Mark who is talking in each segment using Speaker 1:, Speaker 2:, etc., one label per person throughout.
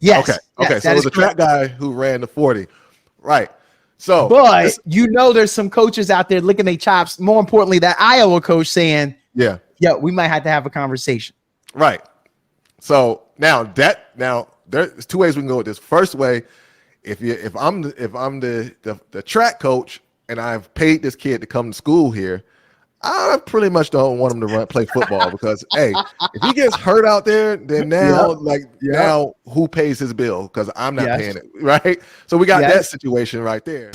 Speaker 1: Yes.
Speaker 2: Okay.
Speaker 1: Yes,
Speaker 2: So it was a track guy who ran the 40. Right. So,
Speaker 1: but there's some coaches out there licking their chops. More importantly, that Iowa coach saying,
Speaker 2: yeah,
Speaker 1: we might have to have a conversation.
Speaker 2: right. So now there's two ways we can go with this. First way, if I'm the track coach and I've paid this kid to come to school here, I pretty much don't want him to play football because hey, if he gets hurt out there, then now now who pays his bill? Because I'm not paying it, right? So we got that situation right there.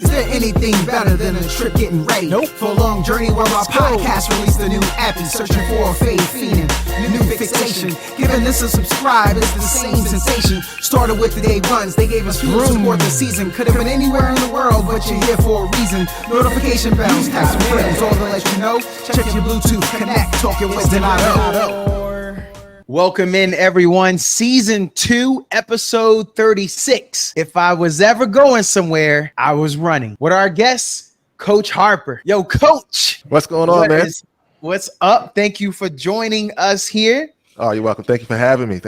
Speaker 3: Is there anything better than a trip getting ready?
Speaker 1: Nope.
Speaker 3: For a long journey where our podcast released a new app and searching for a fade fiend, new fixation. Giving this a subscribe is the same sensation. Started with the day ones, they gave us fuel to support the season. Could have been anywhere in the world, but you're here for a reason. Notification bells, text some friends, all to let you know. Check your Bluetooth, connect, talk your wisdom, I know.
Speaker 1: Welcome in, everyone. Season 2, episode 36. If I was ever going somewhere, I was running. With our guest, Coach Harper. Yo, Coach.
Speaker 2: What's going on, man?
Speaker 1: What's up? Thank you for joining us here.
Speaker 2: Oh, you're welcome. Thank you for having me.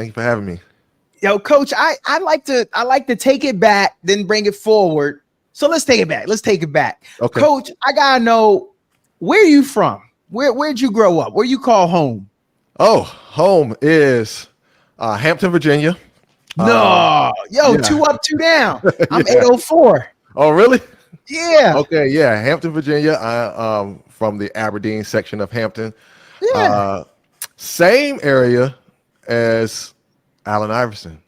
Speaker 1: Yo, Coach, I like to take it back, then bring it forward. So let's take it back.
Speaker 2: Okay.
Speaker 1: Coach, I gotta know, where are you from? Where'd you grow up? Where you call home?
Speaker 2: Oh, home is Hampton, Virginia.
Speaker 1: No, 2 up, 2 down. I'm 804.
Speaker 2: Oh, really?
Speaker 1: Yeah.
Speaker 2: Okay, yeah, Hampton, Virginia. I from the Aberdeen section of Hampton.
Speaker 1: Yeah.
Speaker 2: Same area as Allen Iverson.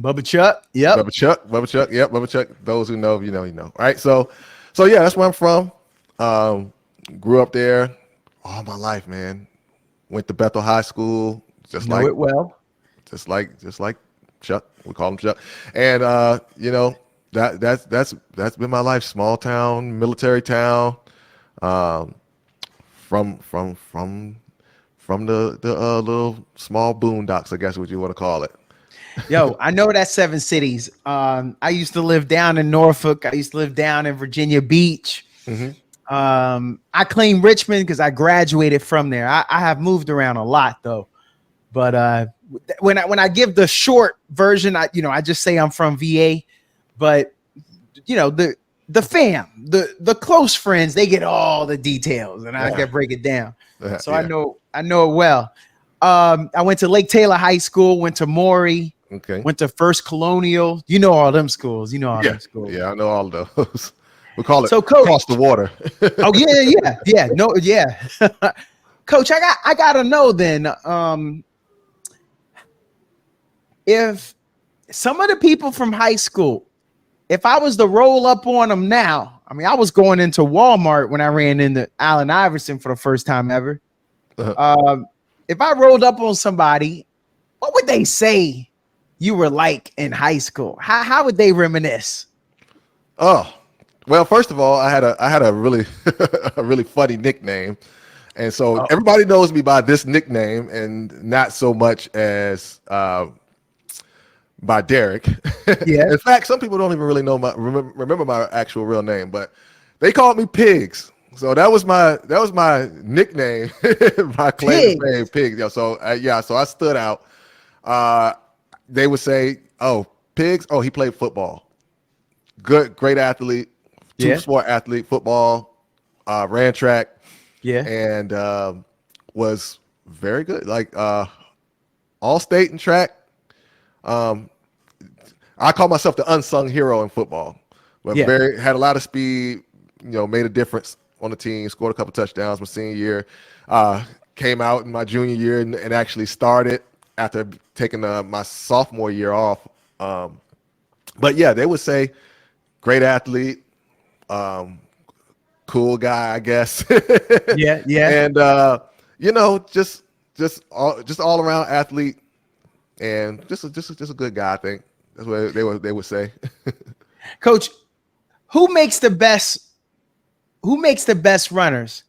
Speaker 1: Bubba Chuck. Yep.
Speaker 2: Bubba Chuck. Yep, Bubba Chuck. Those who know, you know. Right. So yeah, that's where I'm from. Grew up there all my life, man. Went to Bethel High School, just like Chuck. We call him Chuck. And that's been my life. Small town, military town. From the little small boondocks, I guess what you want to call it.
Speaker 1: Yo, I know that 7 cities. I used to live down in Norfolk. I used to live down in Virginia Beach.
Speaker 2: Mm-hmm.
Speaker 1: I claim Richmond because I graduated from there. I have moved around a lot though, but when I give the short version, I just say I'm from VA. But the fam, the close friends, they get all the details, and I can break it down. So I know it well. I went to Lake Taylor High School, went to Maury, went to First Colonial. You know all them schools. Them schools.
Speaker 2: Yeah, I know all of those. We call it
Speaker 1: Coach,
Speaker 2: across the water.
Speaker 1: Oh yeah. Coach, I gotta know then. If some of the people from high school, if I was to roll up on them now, I mean, I was going into Walmart when I ran into Allen Iverson for the first time ever.
Speaker 2: Uh-huh.
Speaker 1: If I rolled up on somebody, what would they say you were like in high school? How would they reminisce?
Speaker 2: Oh. Well, first of all, I had a really a really funny nickname, and so everybody knows me by this nickname, and not so much as by Derek.
Speaker 1: Yeah.
Speaker 2: In fact, some people don't even really know remember my actual real name, but they called me Pigs. So that was my nickname, my claim name, Pigs. Yeah. So so I stood out. They would say, "Oh, Pigs. Oh, he played football. Great athlete." Two-sport athlete, football, ran track, and was very good. Like all state in track. I call myself the unsung hero in football, but had a lot of speed. Made a difference on the team. Scored a couple touchdowns my senior year. Came out in my junior year and actually started after taking my sophomore year off. But yeah, they would say great athlete. Cool guy, I guess.
Speaker 1: Yeah.
Speaker 2: And just all around athlete, and just a good guy. I think that's what they would say.
Speaker 1: Coach, who makes the best runners?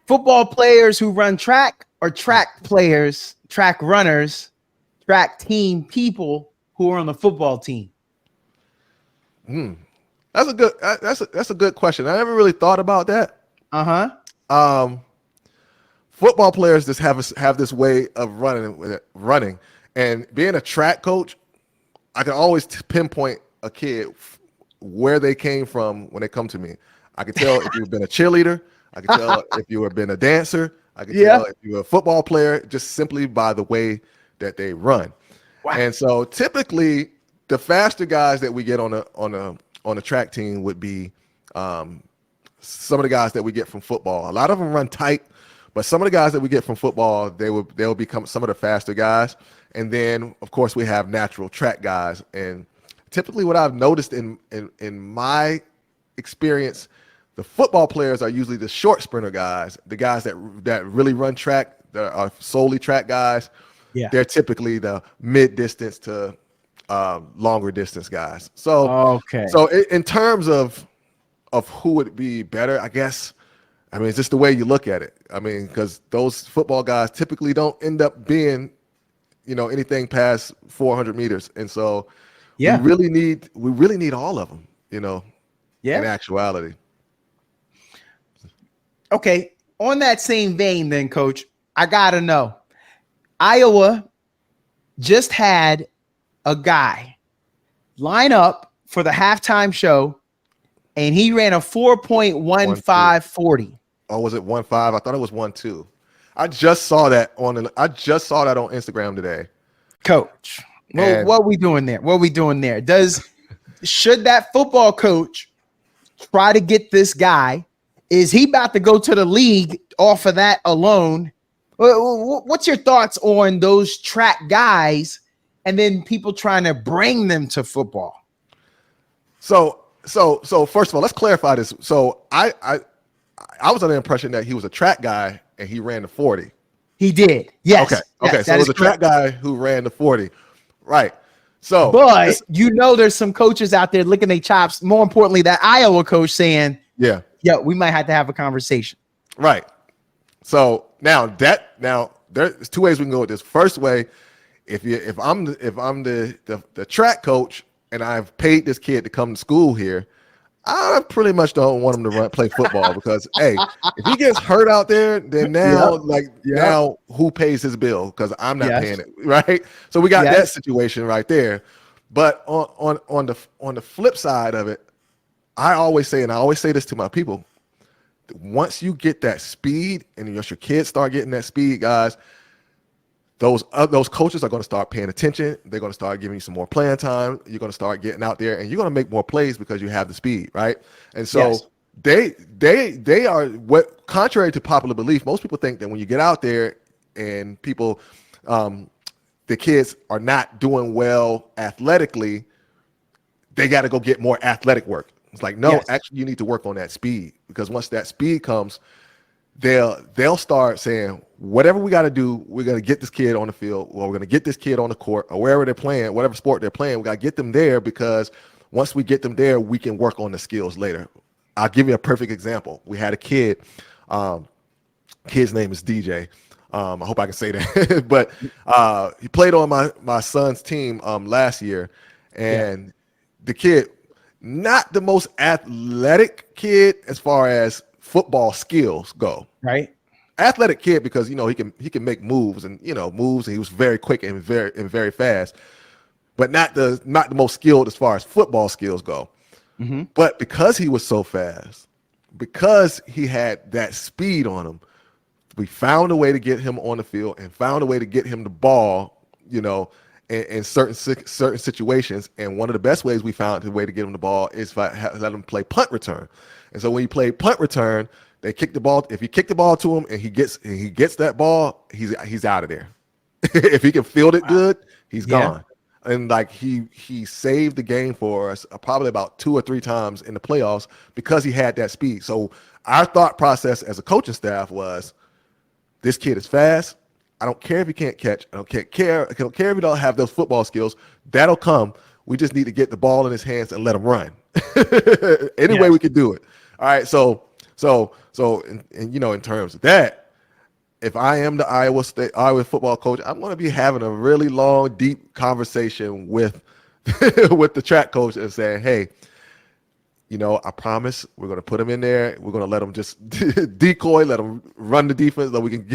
Speaker 1: Football players who run track, or track players, track runners, track team people who are on the football team?
Speaker 2: That's a good question. I never really thought about that. Football players just have this way of running, And being a track coach, I can always pinpoint a kid where they came from when they come to me. I can tell if you've been a cheerleader. I can tell if you have been a dancer. I can tell if you're a football player just simply by the way that they run. Wow. And so typically the faster guys that we get on a track team would be some of the guys that we get from football. A lot of them run tight, but some of the guys that we get from football, they'll become some of the faster guys. And then of course we have natural track guys. And typically what I've noticed in my experience, the football players are usually the short sprinter guys, the guys that really run track, that are solely track guys. Yeah. They're typically the mid distance to longer distance guys. So in terms of who would be better, I guess, I mean, it's just the way you look at it. I mean, because those football guys typically don't end up being, anything past 400 meters. And so we really need all of them, in actuality.
Speaker 1: Okay. On that same vein then, Coach, I got to know, Iowa just had a guy line up for the halftime show, and he ran a 4.1540.
Speaker 2: Oh, was it 1.5? I thought it was 1.2. I just saw that on Instagram today.
Speaker 1: Coach, what are we doing there? What are we doing there? Should that football coach try to get this guy? Is he about to go to the league off of that alone? What's your thoughts on those track guys and then people trying to bring them to football?
Speaker 2: So first of all, let's clarify this. So I was under the impression that he was a track guy and he ran the 40.
Speaker 1: He did. Yes.
Speaker 2: Okay.
Speaker 1: Yes,
Speaker 2: so it was a track guy who ran the 40. Right. So,
Speaker 1: but there's some coaches out there licking their chops. More importantly, that Iowa coach saying, yeah, we might have to have a conversation.
Speaker 2: Right. So now there's two ways we can go with this. First way, if I'm the track coach and I've paid this kid to come to school here, I pretty much don't want him to play football because hey, if he gets hurt out there, then now now who pays his bill? Because I'm not paying it, right? So we got that situation right there. But on the flip side of it, I always say this to my people, once you get that speed and your kids start getting that speed, guys, those coaches are going to start paying attention. They're going to start giving you some more playing time. You're going to start getting out there and you're going to make more plays because you have the speed, right? And so they are what, contrary to popular belief, most people think that when you get out there and people, the kids are not doing well athletically, they got to go get more athletic work. It's like, no, actually you need to work on that speed, because once that speed comes, they'll start saying, whatever we got to do, we're going to get this kid on the field, or we're going to get this kid on the court, or wherever they're playing, whatever sport they're playing, we got to get them there, because once we get them there, we can work on the skills later. I'll give you a perfect example. We had a kid, kid's name is DJ. I hope I can say that, but he played on my son's team last year, and the kid, not the most athletic kid as far as football skills go. Right. Athletic kid because he can make moves and he was very quick and very fast, but not the most skilled as far as football skills go. Mm-hmm. But because he was so fast, because he had that speed on him, we found a way to get him on the field and found a way to get him the ball, in certain situations. And one of the best ways we found a way to get him the ball is let him play punt return. And so when you play punt return, they kick the ball. If you kick the ball to him and he gets that ball, he's out of there. If he can field it good, he's gone. And like he saved the game for us probably about 2 or 3 times in the playoffs because he had that speed. So our thought process as a coaching staff was, this kid is fast. I don't care if he can't catch. I don't care if he don't have those football skills. That'll come. We just need to get the ball in his hands and let him run. Any way we can do it. All right. So in terms of that, if I am the Iowa football coach, I'm going to be having a really long, deep conversation with the track coach and saying, hey, I promise we're going to put him in there. We're going to let him just decoy, let him run the defense so we can,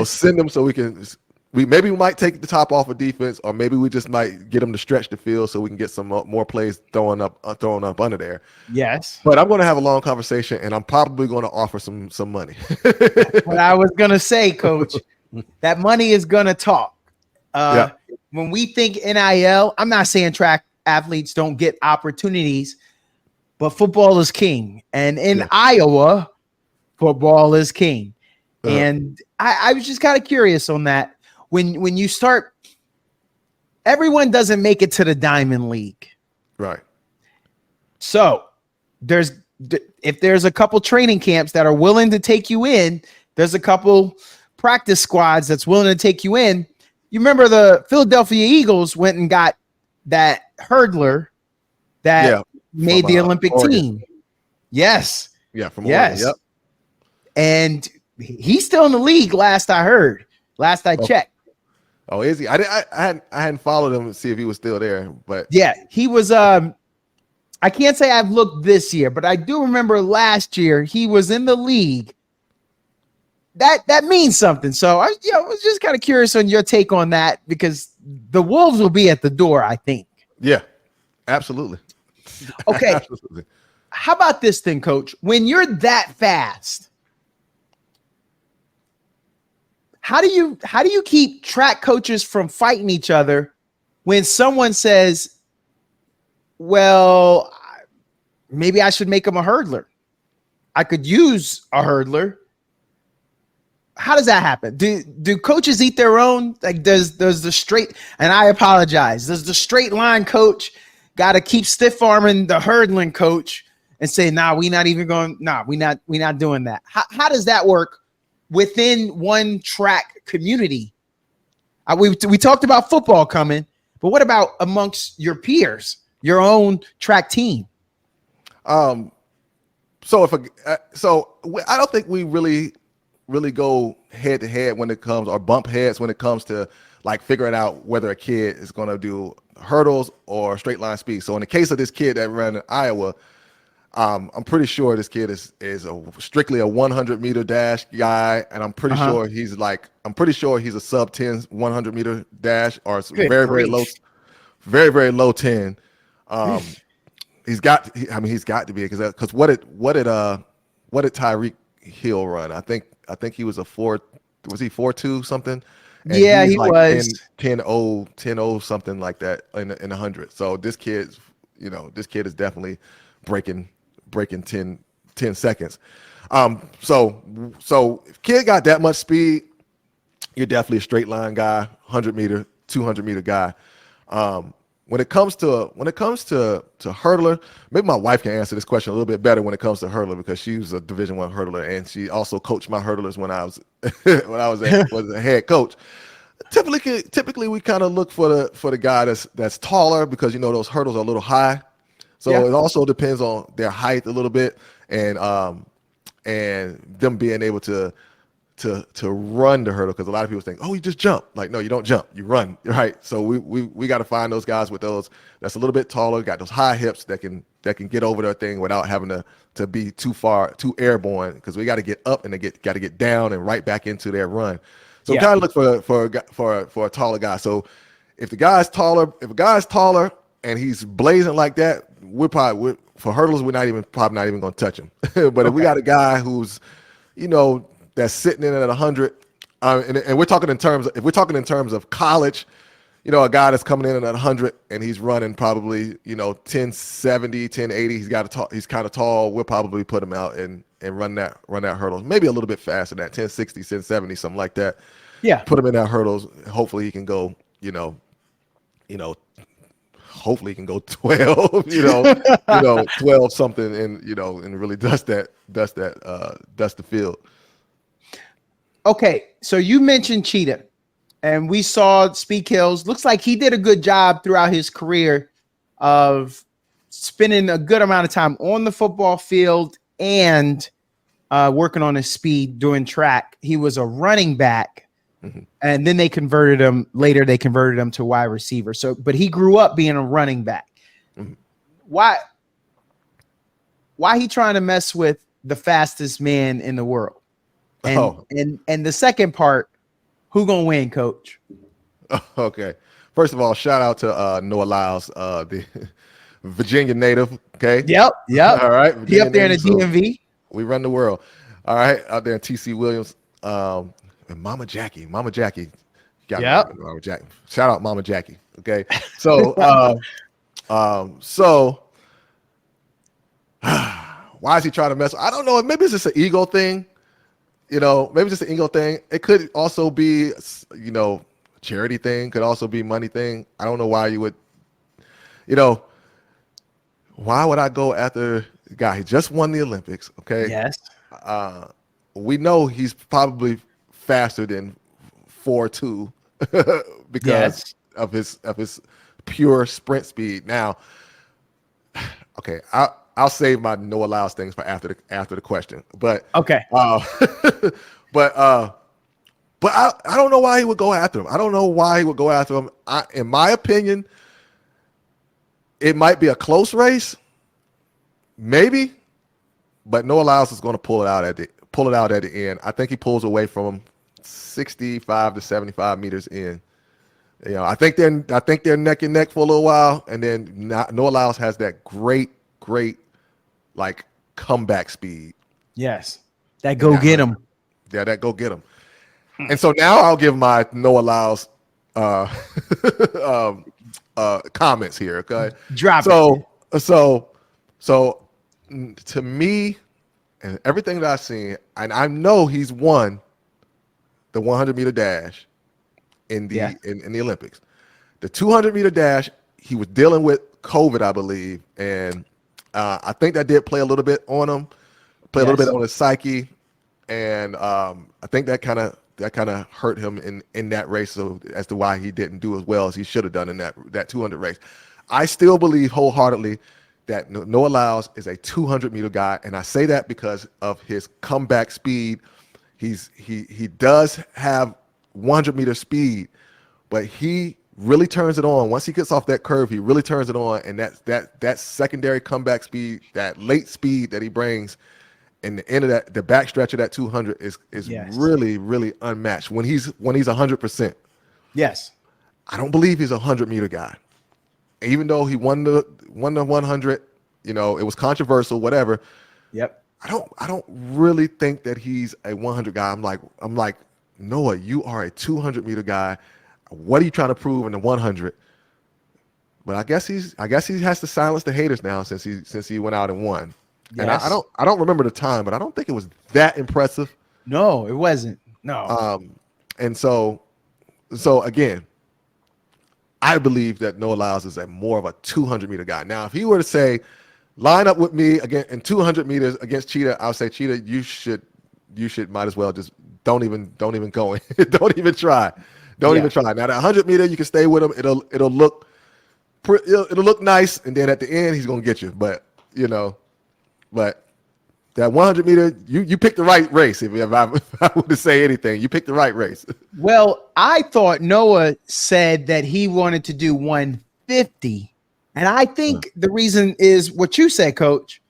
Speaker 2: send him so we can we might take the top off of defense, or maybe we just might get them to stretch the field so we can get some more plays throwing up under there.
Speaker 1: Yes.
Speaker 2: But I'm going to have a long conversation, and I'm probably going to offer some money.
Speaker 1: What I was going to say, Coach, that money is going to talk.
Speaker 2: Yeah.
Speaker 1: When we think NIL, I'm not saying track athletes don't get opportunities, but football is king. And in Iowa, football is king. And I was just kind of curious on that. When you start, everyone doesn't make it to the Diamond League.
Speaker 2: Right.
Speaker 1: So if there's a couple training camps that are willing to take you in, there's a couple practice squads that's willing to take you in. You remember the Philadelphia Eagles went and got that hurdler that made the Olympic team. Yes.
Speaker 2: Yeah, from Oregon. Yep.
Speaker 1: And he's still in the league, last I heard. Last I checked.
Speaker 2: Oh, is he? I hadn't followed him to see if he was still there, but
Speaker 1: yeah, he was. I can't say I've looked this year, but I do remember last year he was in the league. That means something. So I was just kind of curious on your take on that, because the Wolves will be at the door, I think.
Speaker 2: Yeah, absolutely.
Speaker 1: Okay.
Speaker 2: Absolutely.
Speaker 1: How about this thing, Coach? When you're that fast, how do you keep track coaches from fighting each other when someone says, well, maybe I should make him a hurdler? I could use a hurdler. How does that happen? Do coaches eat their own? Like, does the straight, and I apologize, does the straight line coach got to keep stiff arming the hurdling coach and say, we not doing that? How does that work within one track community? We talked about football coming, but what about amongst your peers, your own track team?
Speaker 2: So I don't think we really go head to head when it comes, or bump heads when it comes to like figuring out whether a kid is going to do hurdles or straight line speed. So in the case of this kid that ran in Iowa, I'm pretty sure this kid is strictly a 100-meter dash guy, and I'm pretty sure he's a sub 10 100-meter dash, or very low 10. He's got to be, because what did Tyreek Hill run? I think he was a 4.2 something? And
Speaker 1: yeah, he
Speaker 2: like
Speaker 1: was
Speaker 2: 10.0 something like that in 100. So this kid is definitely breaking 10 seconds. So if kid got that much speed, you're definitely a straight line guy, 100-meter, 200-meter guy. When it comes to hurdler, maybe my wife can answer this question a little bit better when it comes to hurdler, because she was a Division I hurdler, and she also coached my hurdlers when I was was a head coach. Typically we kind of look for the guy that's taller, because those hurdles are a little high. So it also depends on their height a little bit, and them being able to run the hurdle, because a lot of people think, oh, you just jump. Like, no, you don't jump, you run, right? So we got to find those guys with those that's a little bit taller, got those high hips that can get over their thing without having to be too airborne, because we got to get up and got to get down and right back into their run. So we kind of look for a taller guy. So if a guy's taller and he's blazing like that, for hurdles we're probably not even going to touch him. But if we got a guy who's that's sitting in at 100, and we're talking in terms of college, a guy that's coming in at 100 and he's running probably 1070, 1080. He's kind of tall. We'll probably put him out and run that hurdle, maybe a little bit faster than that, 1060, 1070, something like that. Yeah, put him in that hurdles. Hopefully he can go. Hopefully he can go 12. 12 something, and really dust the field.
Speaker 1: Okay, so you mentioned Cheetah, and we saw Speed Kills. Looks like he did a good job throughout his career of spending a good amount of time on the football field and working on his speed doing track. He was a running back, and then they converted him to wide receiver. So, but he grew up being a running back. Why he trying to mess with the fastest man in the world? And the second part, Who gonna win, Coach?
Speaker 2: Okay. First of all, shout out to Noah Lyles, the Virginia native. Okay.
Speaker 1: Yep.
Speaker 2: All right.
Speaker 1: He
Speaker 2: Virginia
Speaker 1: up there in the
Speaker 2: native, so
Speaker 1: DMV.
Speaker 2: we run the world. All right. Out there in TC Williams. And Mama Jackie. Mama Jackie. You gotta
Speaker 1: Yep.
Speaker 2: remember Mama Jackie. Shout out Mama Jackie. Okay. So so why is he trying to mess? I don't know. Maybe it's just an ego thing. Maybe just an ego thing. It could also be, charity thing. Could also be money thing. I don't know why you would, why would I go after the guy? He just won the Olympics. Okay.
Speaker 1: Yes.
Speaker 2: We know he's probably faster than 4.2 because of his pure sprint speed. Now, okay, I'll save my Noah Lyles things for after the question. But
Speaker 1: Okay.
Speaker 2: but I don't know why he would go after him. I don't know why he would go after him. In my opinion, it might be a close race, maybe, but Noah Lyles is going to pull it out at the end. I think he pulls away from him 65 to 75 meters in. I think they're neck and neck for a little while, and then Noah Lyles has that great like comeback speed.
Speaker 1: Yes. That go get him.
Speaker 2: Yeah, that go get him. And so now I'll give my Noah Lyles comments here. Okay.
Speaker 1: Drop it.
Speaker 2: So to me, and everything that I've seen, and I know he's won the 100-meter dash in the Olympics. The 200-meter dash, he was dealing with COVID, I believe, and I think that did play a little bit on him, a little bit on his psyche, and I think that kind of hurt him in that race, so as to why he didn't do as well as he should have done in that 200 race. I still believe wholeheartedly that Noah Lyles is a 200-meter guy, and I say that because of his comeback speed. He does have 100-meter speed, but he really turns it on. Once he gets off that curve, he really turns it on, and that secondary comeback speed, that late speed that he brings in the end of the backstretch of that 200 is really, really unmatched when he's 100%.
Speaker 1: Yes.
Speaker 2: I don't believe he's a 100-meter guy. Even though he won the 100, it was controversial, whatever.
Speaker 1: Yep.
Speaker 2: I don't really think that he's a 100 guy. I'm like, Noah, you are a 200-meter guy. What are you trying to prove in the 100? But I guess he has to silence the haters now since he went out and won. Yes. And I don't remember the time, but I don't think it was that impressive.
Speaker 1: No, it wasn't. No.
Speaker 2: And so again, I believe that Noah Lyles is more of a 200-meter guy. Now, if he were to say, line up with me again in 200 meters against Cheetah, I'll say, Cheetah, you should might as well just don't even go in. Don't even try. Don't even try. Now, that 100-meter, you can stay with him. It'll look nice, and then at the end, he's gonna get you. But that 100-meter, you picked the right race. If I were to say anything, you picked the right race.
Speaker 1: Well, I thought Noah said that he wanted to do 150, and I think the reason is what you said, Coach.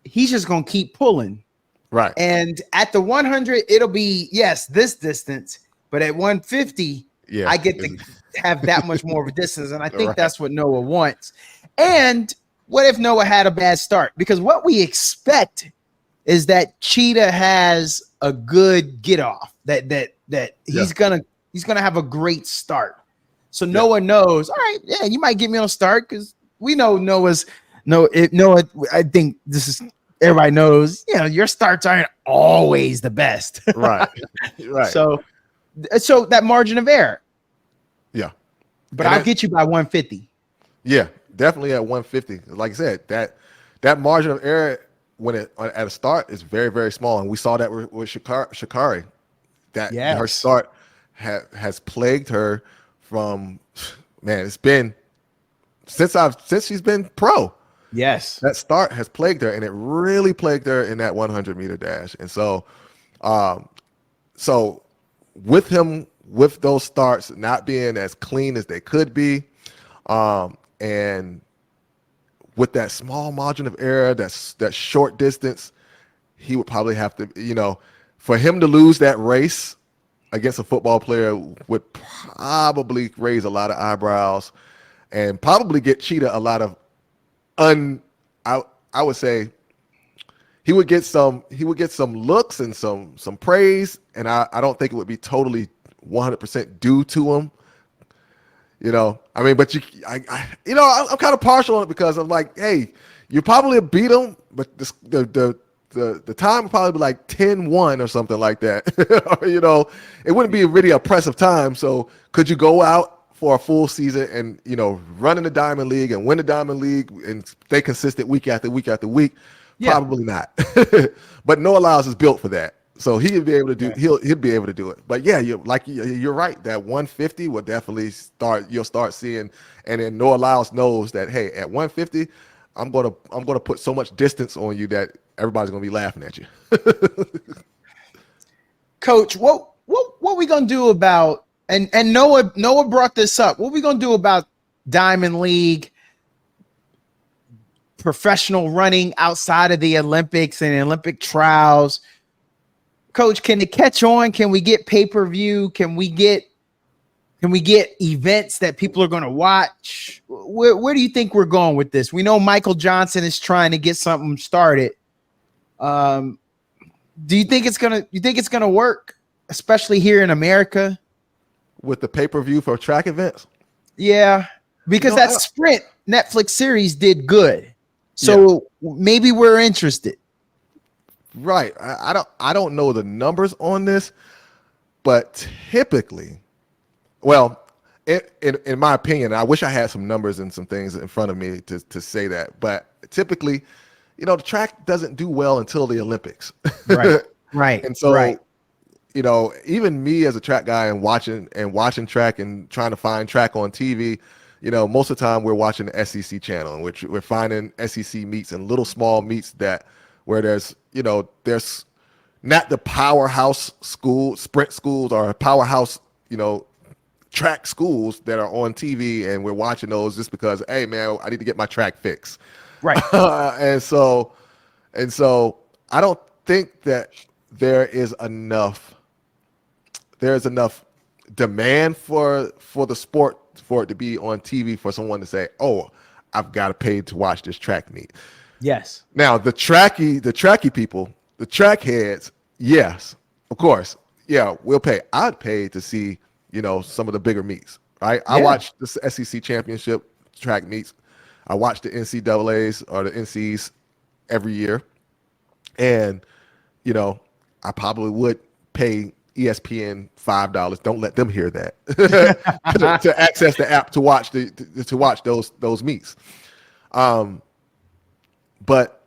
Speaker 1: He's just gonna keep pulling,
Speaker 2: right?
Speaker 1: And at the 100, it'll be this distance, but at 150, I get to have that much more of a distance, and I think that's what Noah wants. And what if Noah had a bad start? Because what we expect is that Cheetah has a good get off, that he's gonna have a great start. So Noah knows, all right, you might get me on a start because we know Noah. I think this is everybody knows. Your starts aren't always the best,
Speaker 2: right?
Speaker 1: So that margin of error, But I'll get you by 150.
Speaker 2: Yeah, definitely at 150. Like I said, that margin of error when at a start is very, very small, and we saw that with Sha'Carri. That her start has plagued her from it's been since she's been pro.
Speaker 1: Yes,
Speaker 2: that start has plagued her, and it really plagued her in that 100-meter dash. And so, with those starts not being as clean as they could be, and with that small margin of error, that short distance, he would probably have to, for him to lose that race, against a football player would probably raise a lot of eyebrows and probably get Cheetah a lot of I would say he would get some looks and some praise, and I don't think it would be totally 100% due to him. I mean, but I'm kind of partial on it because I'm like, hey, you probably beat him, but the time would probably be like 10-1 or something like that. It wouldn't be a really oppressive time. So could you go out for a full season and, run in the Diamond League and win the Diamond League and stay consistent week after week after week? Yeah. Probably not. But Noah Lyles is built for that. So he'll be able to do. Yeah. He'll be able to do it. But yeah, you're right. That 150 will definitely start. You'll start seeing, and then Noah Lyles knows that, hey, at 150, I'm gonna put so much distance on you that everybody's gonna be laughing at you.
Speaker 1: Coach, what we gonna do about and Noah brought this up. What we gonna do about Diamond League professional running outside of the Olympics and Olympic trials? Coach, can it catch on? Can we get pay-per-view? Can we get events that people are going to watch? Where do you think we're going with this? We know Michael Johnson is trying to get something started. Do you think it's going to work, especially here in America?
Speaker 2: With the pay-per-view for track events?
Speaker 1: Yeah, because that Sprint Netflix series did good. So maybe we're interested.
Speaker 2: Right. I don't know the numbers on this, but typically, well, in my opinion, I wish I had some numbers and some things in front of me to say that, but typically, the track doesn't do well until the Olympics.
Speaker 1: Right. Right.
Speaker 2: And so, even me as a track guy and watching track and trying to find track on TV, most of the time we're watching the SEC channel, in which we're finding SEC meets and little small meets where there's not the powerhouse sprint schools or powerhouse, track schools that are on TV, and we're watching those just because, hey man, I need to get my track fixed.
Speaker 1: Right.
Speaker 2: and so I don't think that there's enough demand for the sport for it to be on TV for someone to say, oh, I've got to pay to watch this track meet.
Speaker 1: Yes.
Speaker 2: Now the tracky people, the track heads, yes, of course. Yeah, we'll pay. I'd pay to see, some of the bigger meets, right? I watch the SEC championship track meets. I watch the NCAAs or the NCs every year. And, I probably would pay ESPN $5. Don't let them hear that to access the app to watch those meets. But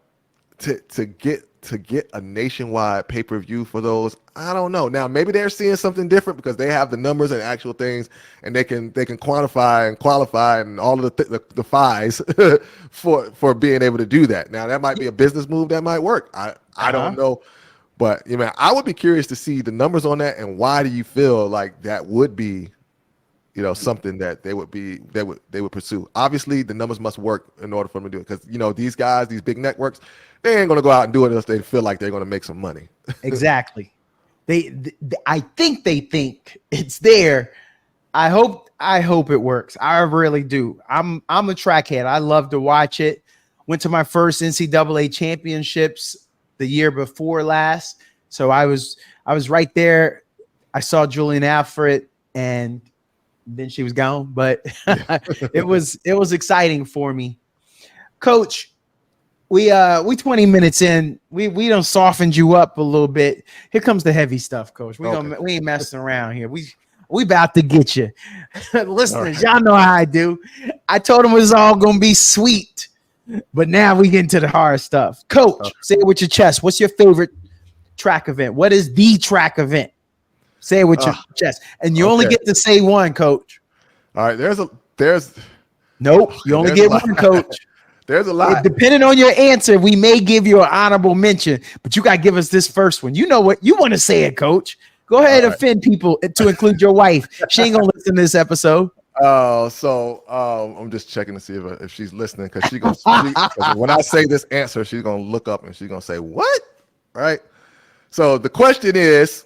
Speaker 2: to get a nationwide pay-per-view for those, I don't know. Now maybe they're seeing something different because they have the numbers and actual things, and they can quantify and qualify and all of the fies for being able to do that. Now that might be a business move that might work. I don't know. But I would be curious to see the numbers on that, and why do you feel like that would be, something that they would pursue? Obviously, the numbers must work in order for them to do it, because these guys, these big networks, they ain't gonna go out and do it unless they feel like they're gonna make some money. Exactly.
Speaker 1: I think they think it's there. I hope it works. I really do. I'm a track head. I love to watch it. Went to my first NCAA championships the year before last. So I was right there. I saw Julian Alfred, and then she was gone, but it was exciting for me. Coach, we 20 minutes in, we done softened you up a little bit. Here comes the heavy stuff, Coach. We ain't messing around here. We about to get you. Listeners, y'all know how I do. I told them it was all gonna be sweet. But now we get into the hard stuff. Coach, say it with your chest. What's your favorite track event? What is the track event? Say it with your chest. And you only get to say one, Coach.
Speaker 2: All right.
Speaker 1: Nope. You only get one, Coach.
Speaker 2: There's a lot.
Speaker 1: Depending on your answer, we may give you an honorable mention, but you got to give us this first one. You know what? You want to say it, Coach. Go ahead and offend people, to include your wife. She ain't going to listen to this episode.
Speaker 2: I'm just checking to see if she's listening, because when I say this answer, she's gonna look up and she's gonna say, "What?" Right? So the question is,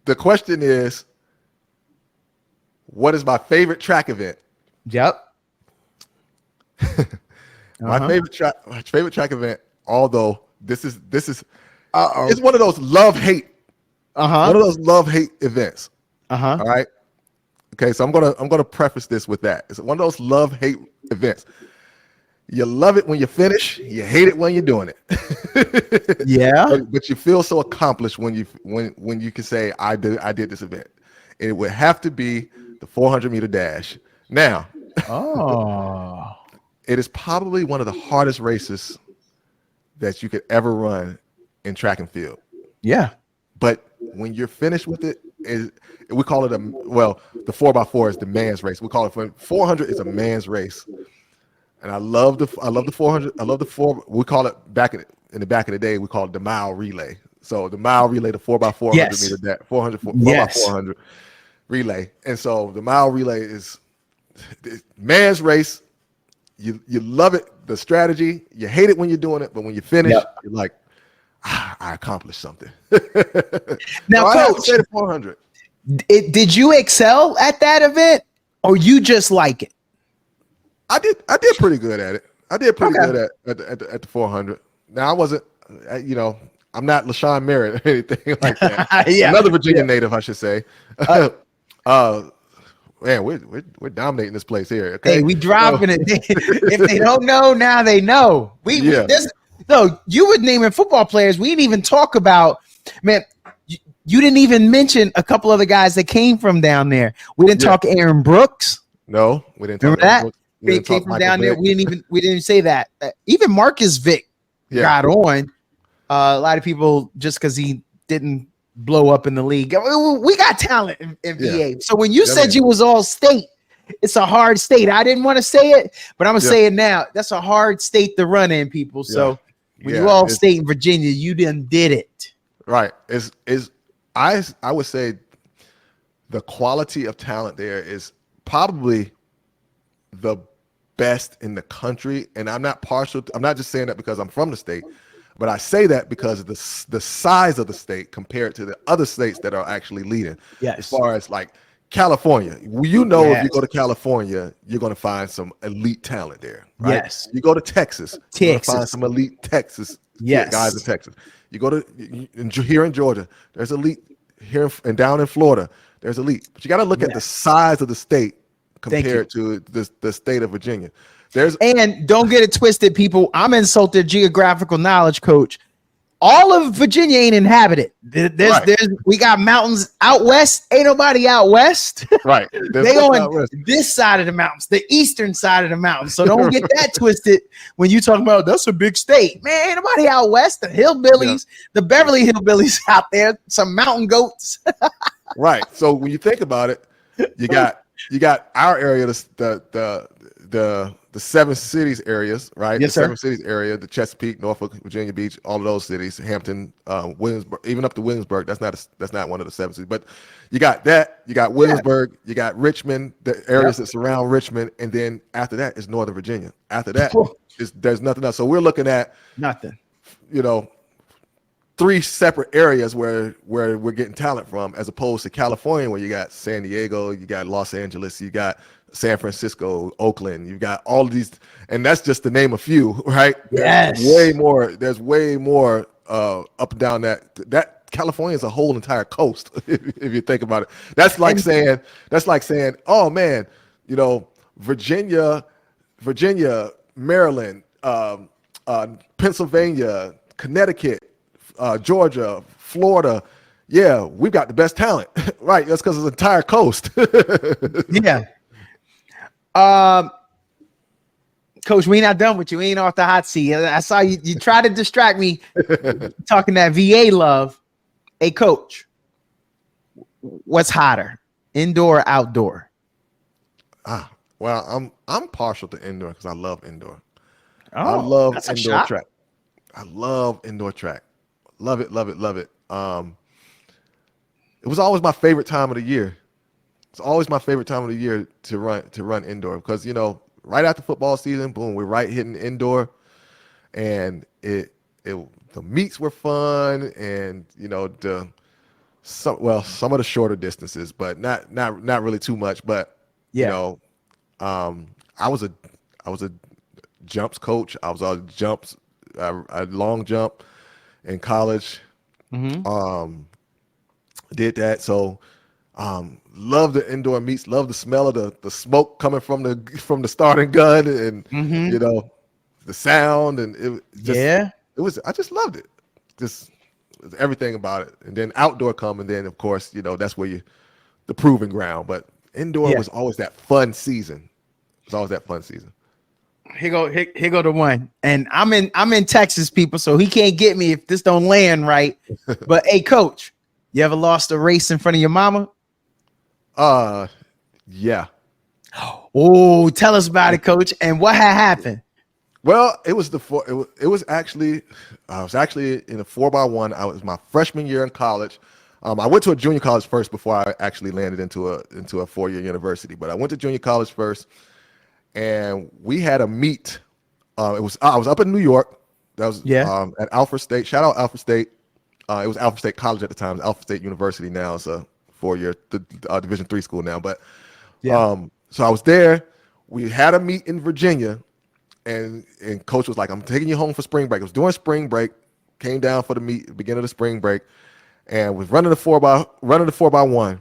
Speaker 2: the question is, what is my favorite track event?
Speaker 1: Yep.
Speaker 2: My favorite track event, although this is it's
Speaker 1: Uh-oh.
Speaker 2: one of those love-hate.
Speaker 1: Uh-huh.
Speaker 2: One of those love-hate events.
Speaker 1: Uh-huh.
Speaker 2: All right. Okay, so I'm gonna preface this with that. It's one of those love-hate events. You love it when you finish, you hate it when you're doing it.
Speaker 1: Yeah.
Speaker 2: But you feel so accomplished when you can say, I did this event. It would have to be the 400-meter dash. Now,
Speaker 1: Oh.
Speaker 2: it is probably one of the hardest races that you could ever run in track and field.
Speaker 1: Yeah.
Speaker 2: But when you're finished with it, we call it the 4x4 is the man's race. We call it 400 is a man's race. And I love the 400. I love the 4. We call it in the back of the day, we call it the mile relay. So the mile relay, the 4x400
Speaker 1: Yes.
Speaker 2: meter, 400
Speaker 1: Yes.
Speaker 2: 4x400 relay. And so the mile relay is man's race. You love it, the strategy. You hate it when you're doing it, but when you finish, you're like, I accomplished something.
Speaker 1: Now,
Speaker 2: so
Speaker 1: Coach,
Speaker 2: I 400.
Speaker 1: Did you excel at that event, or you just like it?
Speaker 2: I did pretty good at it. I did pretty good at the 400. Now I wasn't, I'm not LaShawn Merritt or anything like that.
Speaker 1: Yeah.
Speaker 2: Another Virginia native, I should say. Man, we're dominating this place here. Okay,
Speaker 1: Hey, we dropping it. If they don't know, now they know. No, you were naming football players. We didn't even talk about, man. You didn't even mention a couple other guys that came from down there. We didn't talk Aaron Brooks.
Speaker 2: No, we didn't.
Speaker 1: Remember that? They came from down there. We didn't even say that. Even Marcus Vick got on. A lot of people just because he didn't blow up in the league. We got talent in VA. So when you said you was all state, it's a hard state. I didn't want to say it, but I'm gonna say it now. That's a hard state to run in, people. So when you all state in Virginia, you done did it.
Speaker 2: Right. I would say the quality of talent there is probably the best in the country. And I'm not just saying that because I'm from the state, but I say that because of the size of the state compared to the other states that are actually leading.
Speaker 1: Yes.
Speaker 2: As far as like California, if you go to California, you're going to find some elite talent there. Right?
Speaker 1: Yes.
Speaker 2: You go to Texas, you're going to find some elite Texas guys in Texas. You go to here in Georgia, there's elite here and down in Florida, there's elite. But you got to look at the size of the state compared to the state of Virginia. And
Speaker 1: don't get it twisted, people. I'm insulted geographical knowledge, Coach. All of Virginia ain't inhabited. We got mountains out west. Ain't nobody out west.
Speaker 2: Right.
Speaker 1: They on this side of the mountains, the eastern side of the mountains. So don't get that twisted when you talking about that's a big state. Man, ain't nobody out west. The hillbillies, the Beverly Hillbillies out there, some mountain goats.
Speaker 2: Right. So when you think about it, you got our area, the seven cities areas, right?
Speaker 1: Yes,
Speaker 2: the seven cities area, the Chesapeake, Norfolk, Virginia Beach, all of those cities, Hampton, Williamsburg, even up to Williamsburg. That's not one of the seven cities, but you got that. You got Williamsburg, you got Richmond, the areas that surround Richmond, and then after that is Northern Virginia. After that, there's nothing else. So we're looking at
Speaker 1: nothing.
Speaker 2: 3 separate areas where we're getting talent from, as opposed to California, where you got San Diego, you got Los Angeles, you got San Francisco, Oakland, you've got all of these, and that's just to name a few, right?
Speaker 1: Yes.
Speaker 2: There's way more up and down that California is a whole entire coast, if you think about it. That's like saying, oh man, Virginia, Maryland, Pennsylvania, Connecticut, Georgia, Florida. Yeah, we've got the best talent. Right. That's because it's an entire coast.
Speaker 1: Yeah. Coach, we not done with you. We ain't off the hot seat. I saw you try to distract me talking that VA love. Hey, Coach, what's hotter, indoor or outdoor?
Speaker 2: Well, I'm partial to indoor because I love indoor.
Speaker 1: Oh,
Speaker 2: I love indoor track. I love indoor track. Love it. It was always my favorite time of the year. It's always my favorite time of the year to run indoor because right after football season, boom, we're right hitting indoor, and the meets were fun, and the some of the shorter distances, but not really too much. But
Speaker 1: Yeah.
Speaker 2: I was a jumps coach. I was a jumps, a long jump in college. Did that. So love the indoor meets, love the smell of the smoke coming from the starting gun, and the sound, and I just loved it. Just everything about it. And then outdoor come, and then of course, that's where the proving ground. But indoor was always that fun season. It's always that fun season.
Speaker 1: Here go the one. And I'm in Texas, people, so he can't get me if this don't land right. But hey, coach, you ever lost a race in front of your mama?
Speaker 2: Yeah.
Speaker 1: Oh, tell us about it, coach. And what had happened?
Speaker 2: Well, it was actually I was actually in a 4x1. I was my freshman year in college. I went to a junior college first before I actually landed into a 4-year university. But I went to junior college first, and we had a meet. I was up in New York. That was at Alfred State. Shout out Alfred State. It was Alfred State College at the time. It's Alfred State University now. It's a 4-year Division III school now. But so I was there. We had a meet in Virginia, and coach was like, "I'm taking you home for spring break." It was during spring break. Came down for the meet, beginning of the spring break, and was running the 4x1,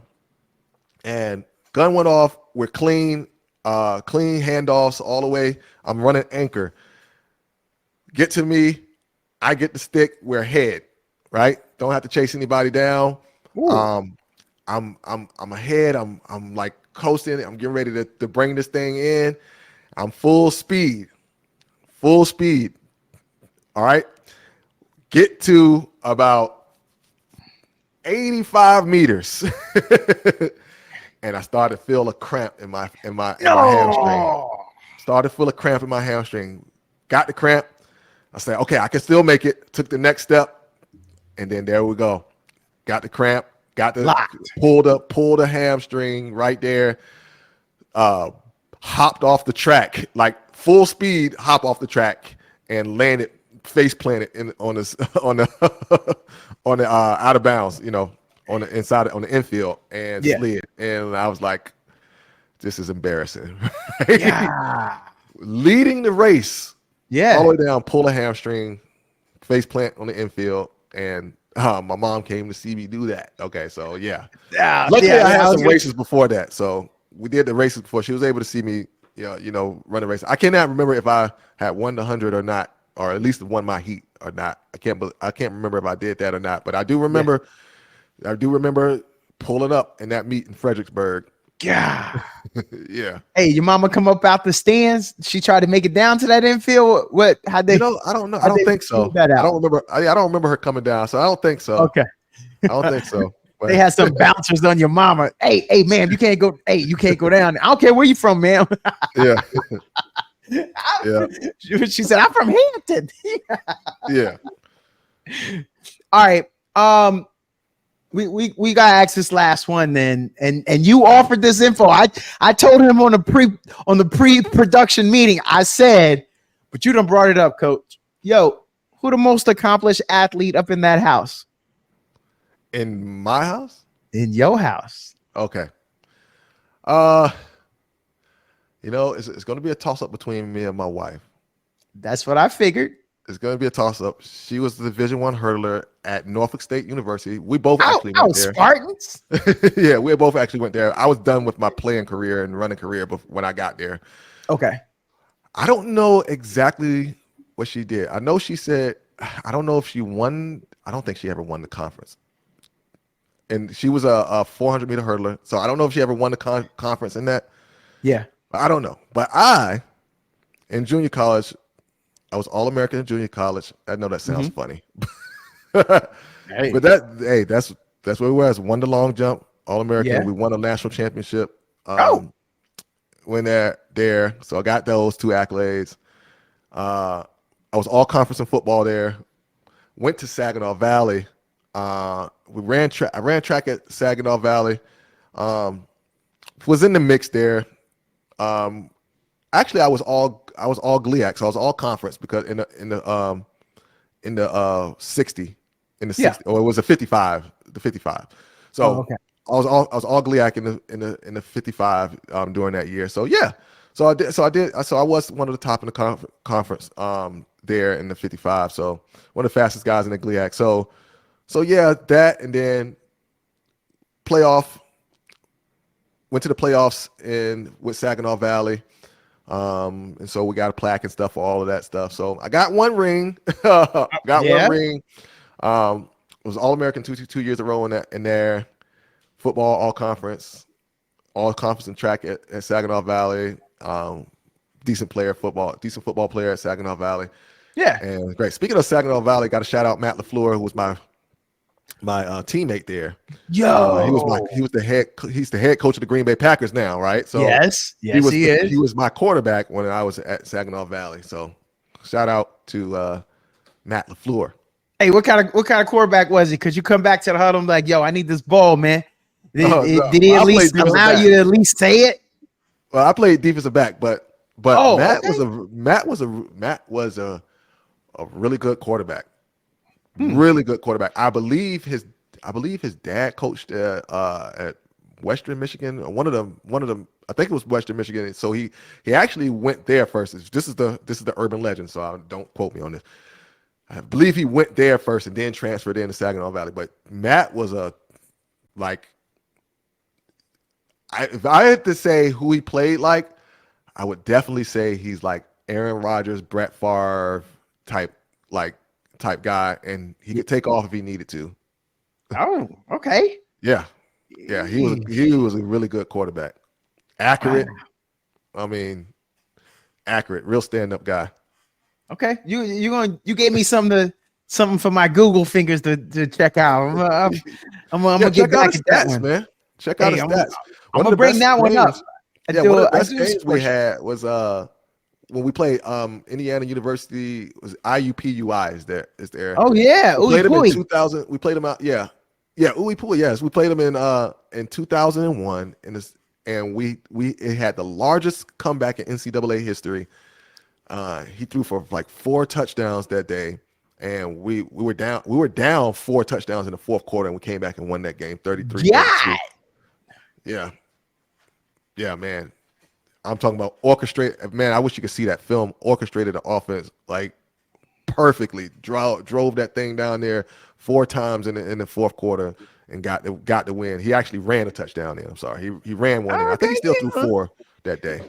Speaker 2: and gun went off. We're clean handoffs all the way. I'm running anchor. Get to me, I get the stick. We're ahead, right? Don't have to chase anybody down. I'm ahead. I'm like coasting. I'm getting ready to bring this thing in. I'm full speed. All right. Get to about 85 meters. And I started to feel a cramp in my hamstring. Started to feel a cramp in my hamstring. Got the cramp. I said, okay, I can still make it. Took the next step. And then there we go. Got the cramp. Got the pulled a hamstring right there. Hopped off the track, like full speed, hop off the track and landed face planted on the out of bounds, on the inside, on the infield, and slid. And I was like, this is embarrassing. Right?
Speaker 1: Yeah.
Speaker 2: Leading the race.
Speaker 1: Yeah.
Speaker 2: All the way down, pull a hamstring, face plant on the infield, and my mom came to see me do that. Okay, so yeah. Luckily, I had some races before that, so we did the races before. She was able to see me, run a race. I cannot remember if I had won the 100 or not, or at least won my heat or not. I can't remember if I did that or not. But I do remember. Yeah. I do remember pulling up in that meet in Fredericksburg.
Speaker 1: Yeah.
Speaker 2: Yeah.
Speaker 1: Hey, your mama come up out the stands. She tried to make it down to that infield. What? How they?
Speaker 2: I don't know. I don't think so. I don't remember. I don't remember her coming down. So I don't think so.
Speaker 1: Okay.
Speaker 2: I don't think so. But
Speaker 1: they had some bouncers on your mama. Hey, man, you can't go. Hey, you can't go down. I don't care where you from, ma'am.
Speaker 2: Yeah.
Speaker 1: Yeah. She said, "I'm from Hampton."
Speaker 2: Yeah.
Speaker 1: All right. We got to ask this last one then, and you offered this info. I told him on the pre-production meeting. I said, but you done brought it up, coach. Yo, who the most accomplished athlete up in that house?
Speaker 2: In my house?
Speaker 1: In your house?
Speaker 2: Okay. It's going to be a toss-up between me and my wife.
Speaker 1: That's what I figured.
Speaker 2: It's going to be a toss-up. She was the Division I hurdler at Norfolk State University. We both actually went there.
Speaker 1: Spartans?
Speaker 2: Yeah, we both actually went there. I was done with my playing career and running career when I got there.
Speaker 1: Okay.
Speaker 2: I don't know exactly what she did. I know she said, I don't know if she won. I don't think she ever won the conference. And she was a 400-meter hurdler. So I don't know if she ever won the conference in that.
Speaker 1: Yeah.
Speaker 2: I don't know. But in junior college, I was All-American in junior college. I know that sounds funny.
Speaker 1: Hey.
Speaker 2: But that's what we were. Won the long jump, All-American. Yeah. We won a national championship. When there. So I got those 2 accolades. I was all conference in football there. Went to Saginaw Valley. I ran track at Saginaw Valley. Was in the mix there. Actually, I was all GLIAC, so I was all conference because in the 60, or it was a 55, the 55. So
Speaker 1: okay.
Speaker 2: I was all GLIAC in the 55 during that year. So yeah, so I was one of the top in the conference there in the 55. So one of the fastest guys in the GLIAC. So yeah, that, and then went to the playoffs with Saginaw Valley. And so we got a plaque and stuff for all of that stuff. So I got one ring. One ring. Was All-American 2 years in a row in there. Football, all conference in track at Saginaw Valley. Decent football player at Saginaw Valley.
Speaker 1: Yeah.
Speaker 2: And great. Speaking of Saginaw Valley, got to shout out Matt LaFleur, who was my teammate there.
Speaker 1: Yo.
Speaker 2: He's the head coach of the Green Bay Packers now, right? So
Speaker 1: yes, he is.
Speaker 2: He was my quarterback when I was at Saginaw Valley. So shout out to Matt LaFleur.
Speaker 1: Hey, what kind of quarterback was he? Could you come back to the huddle and be like, yo, I need this ball, man? Did he at least allow you to at least say it?
Speaker 2: Well, I played defensive back, but Matt was a really good quarterback. Really good quarterback. I believe his dad coached at Western Michigan. One of them. I think it was Western Michigan. So he actually went there first. This is the urban legend. So don't quote me on this. I believe he went there first and then transferred into Saginaw Valley. But Matt was if I had to say who he played like, I would definitely say he's like Aaron Rodgers, Brett Favre type guy, and he could take off if he needed to.
Speaker 1: Oh, okay.
Speaker 2: Yeah. He was a really good quarterback. Accurate. Wow. I mean, accurate, real stand-up guy.
Speaker 1: Okay. You gave me something for my Google fingers to check out. I'm gonna get back at that one,
Speaker 2: man. Check out his stats.
Speaker 1: I'm gonna bring that one up.
Speaker 2: One of the best games we had was when we played Indiana University. Was IUPUI is there?
Speaker 1: Oh yeah,
Speaker 2: we played them in 2000. We played them out. Yeah, Uipui. Yes, we played them in 2001 and it had the largest comeback in NCAA history. He threw for like 4 touchdowns that day, and we were down 4 touchdowns in the fourth quarter, and we came back and won that game 33.
Speaker 1: Yeah.
Speaker 2: Yeah, man. I'm talking about orchestrate. Man, I wish you could see that film. Orchestrated the offense like perfectly. Drove that thing down there 4 times in the fourth quarter and got the win. He actually ran a touchdown in. I'm sorry. He ran one in. I think he still threw 4 that day.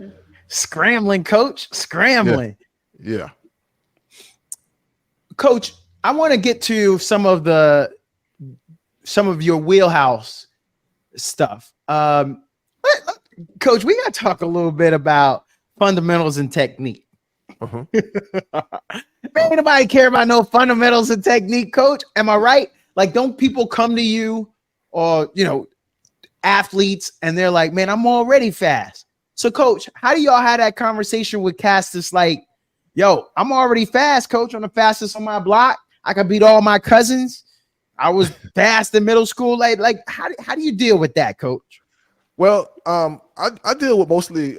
Speaker 1: Scrambling, coach. Scrambling.
Speaker 2: Yeah.
Speaker 1: Coach, I want to get to some of your wheelhouse stuff. Coach, we got to talk a little bit about fundamentals and technique. Man, ain't nobody care about no fundamentals and technique, Coach. Am I right? Like, don't people come to you or, athletes, and they're like, man, I'm already fast. So, Coach, how do y'all have that conversation with cats that's like, yo, I'm already fast, Coach. I'm the fastest on my block. I can beat all my cousins. I was fast in middle school. Like how do you deal with that, Coach?
Speaker 2: Well, I deal with mostly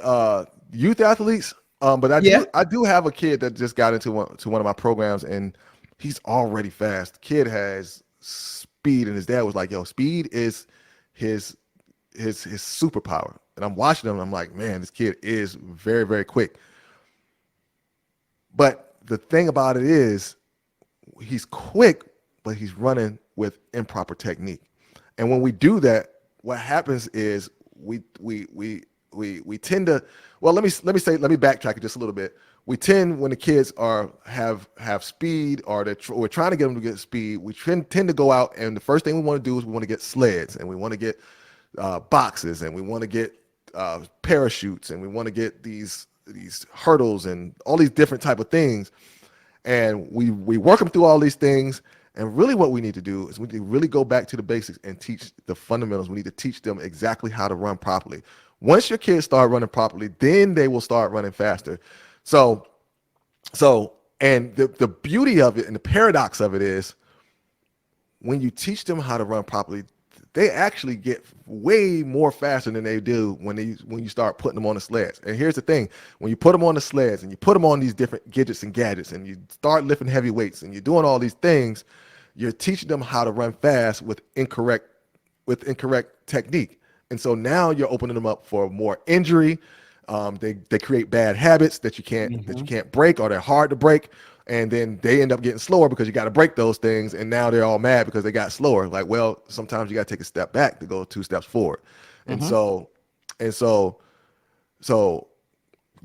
Speaker 2: youth athletes, but I do have a kid that just got into one of my programs, and he's already fast. Kid has speed, and his dad was like, "Yo, speed is his superpower." And I'm watching him, and I'm like, "Man, this kid is very, very quick." But the thing about it is, he's quick, but he's running with improper technique. And when we do that, what happens is we tend to, well, let me backtrack it just a little bit. We tend, when the kids have speed, or we're trying to get them to get speed, we tend to go out, and the first thing we want to do is we want to get sleds, and we want to get boxes, and we want to get parachutes, and we want to get these hurdles and all these different type of things. And we work them through all these things. And really what we need to do is we need to really go back to the basics and teach the fundamentals. We need to teach them exactly how to run properly. Once your kids start running properly, then they will start running faster. So and the beauty of it and the paradox of it is, when you teach them how to run properly, they actually get way more faster than they do when you start putting them on the sleds. And here's the thing: when you put them on the sleds and you put them on these different gadgets and you start lifting heavy weights and you're doing all these things, you're teaching them how to run fast with incorrect with incorrect technique. And so now you're opening them up for more injury. They create bad habits that you can't break, or they're hard to break. And then they end up getting slower because you got to break those things. And now they're all mad because they got slower. Like, well, sometimes you got to take a step back to go 2 steps forward. And so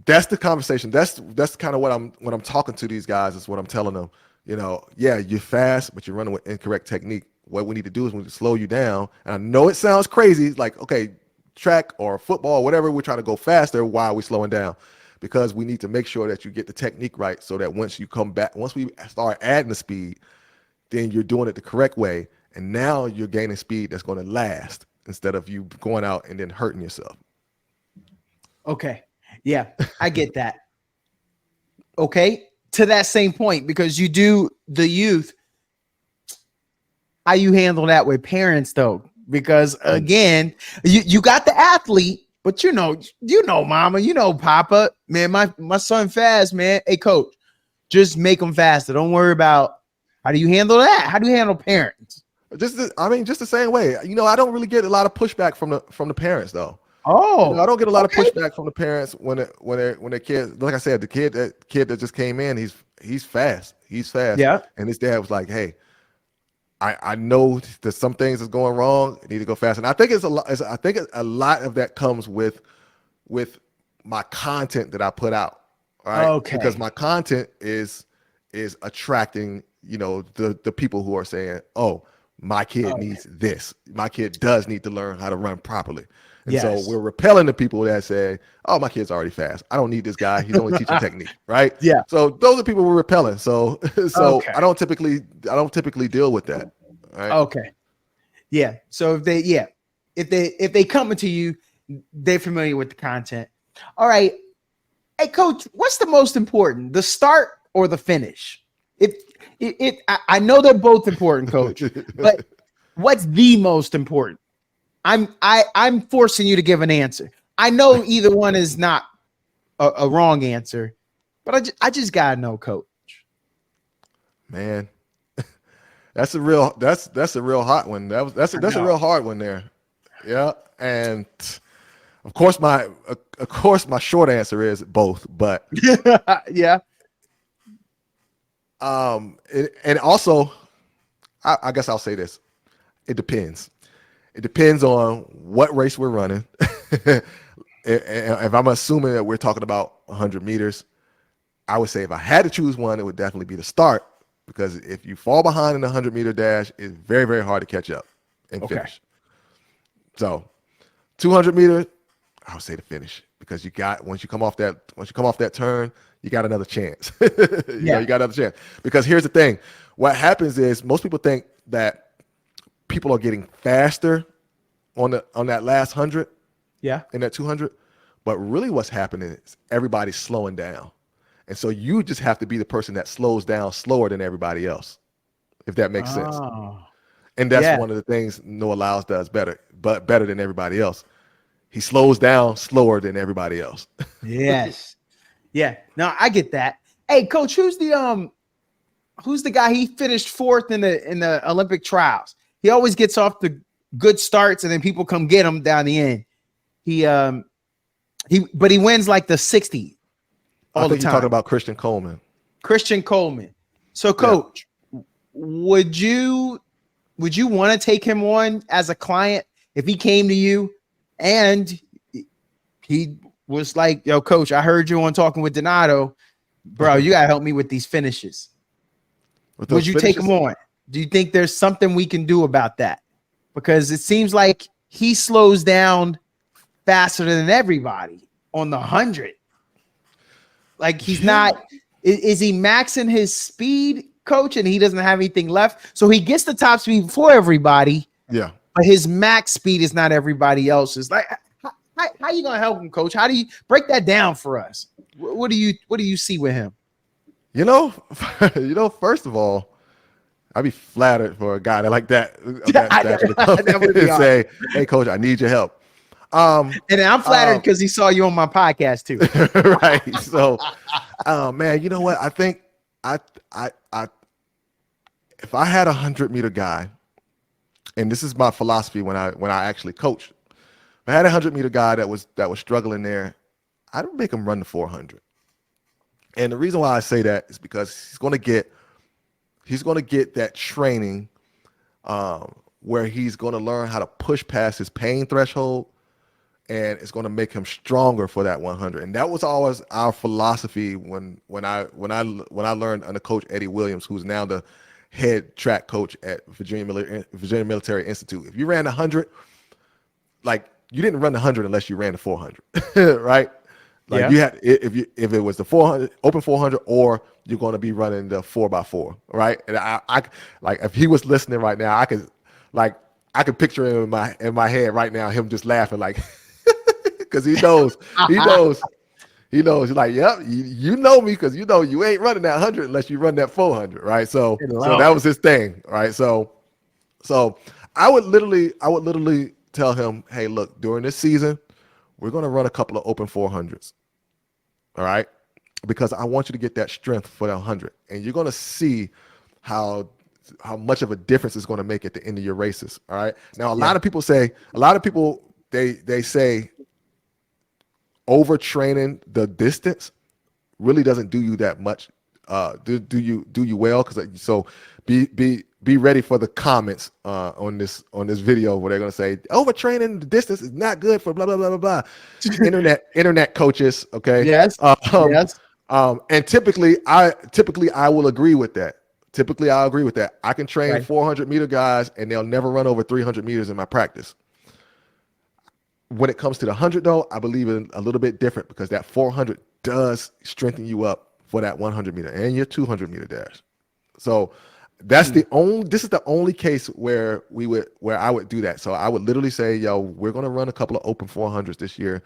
Speaker 2: that's the conversation. That's kind of what I'm talking to these guys, is what I'm telling them. Yeah, you're fast, but you're running with incorrect technique. What we need to do is we need to slow you down. And I know it sounds crazy, like, okay, track or football or whatever, we're trying to go faster. Why are we slowing down? Because we need to make sure that you get the technique right, so that once you come back, once we start adding the speed, then you're doing it the correct way. And now you're gaining speed that's going to last, instead of you going out and then hurting yourself.
Speaker 1: Okay. Yeah, I get that. Okay. To that same point, because you do the youth, how you handle that with parents though? Because again, you got the athlete, but you know, mama, papa, man, my son fast, man. Hey coach, just make them faster. Don't worry about how do you handle that? How do you handle parents?
Speaker 2: Just the same way. I don't really get a lot of pushback from the parents though.
Speaker 1: Oh,
Speaker 2: I don't get a lot of pushback from the parents when their kids. Like I said, the kid that just came in, he's fast. He's fast.
Speaker 1: Yeah.
Speaker 2: And his dad was like, "Hey, I know that some things is going wrong. I need to go fast." And I think I think a lot of that comes with my content that I put out. Right.
Speaker 1: Okay.
Speaker 2: Because my content is attracting, the people who are saying, "Oh, my kid needs this. My kid does need to learn how to run properly." And so we're repelling the people that say, "Oh, my kid's already fast. I don't need this guy. He's only teaching technique." Right. Yeah. So those are people we're repelling. So I don't typically deal with that. Right?
Speaker 1: Okay. Yeah. So if they come to you, they're familiar with the content. All right. Hey coach, what's the most important, the start or the finish? I know they're both important, coach, but what's the most important? I'm forcing you to give an answer. I know either one is not a wrong answer, but I just gotta know, coach.
Speaker 2: Man, that's a real hot one. That's a real hard one there. Yeah, and of course my short answer is both, but
Speaker 1: yeah.
Speaker 2: And also, I guess I'll say this: it depends. It depends on what race we're running. If I'm assuming that we're talking about 100 meters, I would say if I had to choose one, it would definitely be the start, because if you fall behind in the 100-meter dash, it's very, very hard to catch up and finish. So 200 meters, I would say the finish, because once you come off that turn, you got another chance. You got another chance. Because here's the thing: what happens is most people think that people are getting faster on that last 100, in that 200, but really what's happening is everybody's slowing down, and so you just have to be the person that slows down slower than everybody else, if that makes sense. And that's one of the things Noah Lyles does better than everybody else. He slows down slower than everybody else.
Speaker 1: Yes. Yeah. No, I get that. Hey, coach, who's the guy? He finished fourth in the Olympic trials. He always gets off the good starts, and then people come get him down the end. He wins like the 60 all the time.
Speaker 2: You're talking about Christian Coleman.
Speaker 1: So, coach, would you want to take him on as a client if he came to you and he was like, "Yo, coach, I heard you on Talking with Donato, bro. You gotta help me with these finishes." Would you take him on? Do you think there's something we can do about that? Because it seems like he slows down faster than everybody on the 100. Like he's not. Is he maxing his speed, coach, and he doesn't have anything left? So he gets the top speed before everybody.
Speaker 2: Yeah.
Speaker 1: But his max speed is not everybody else's. Like, how are you gonna help him, coach? How do you break that down for us? What do you see with him?
Speaker 2: First of all, I'd be flattered for a guy like that to come and say, "Hey, coach, I need your help."
Speaker 1: And I'm flattered because he saw you on my podcast too.
Speaker 2: Right. So, man, you know what? I think if I had a 100-meter guy, and this is my philosophy when I actually coach. If I had a 100-meter guy that was struggling there, I'd make him run the 400. And the reason why I say that is because he's going to get that training where he's going to learn how to push past his pain threshold, and it's going to make him stronger for that 100. And that was always our philosophy when I learned under Coach Eddie Williams, who's now the head track coach at Virginia Military Institute. If you ran 100, like, you didn't run the 100 unless you ran the 400, right? Like, you had, if it was the 400 open 400, or you're going to be running the 4x4, right? And I like, if he was listening right now, I could picture him in my head right now, him just laughing, like, because he knows. He's like, yep, you know me, because you know you ain't running that 100 unless you run that 400, right? So that was his thing, right? So I would literally tell him, hey, look, during this season, we're going to run a couple of open 400s, all right? Because I want you to get that strength for that 100, and you're going to see how much of a difference it's going to make at the end of your races, all right? Now, a lot of people say overtraining the distance really doesn't do you that much. Do you well? Because so be ready for the comments on this video where they're gonna say overtraining the distance is not good for blah blah blah blah blah. internet coaches, okay?
Speaker 1: Yes. Yes.
Speaker 2: And typically I will agree with that. Typically I agree with that. I can train 400-meter guys and they'll never run over 300 meters in my practice. When it comes to the 100, though, I believe in a little bit different, because that 400 does strengthen you up for that 100-meter and your 200-meter dash. So that's this is the only case where I would do that. So I would literally say, yo, we're going to run a couple of open 400s this year,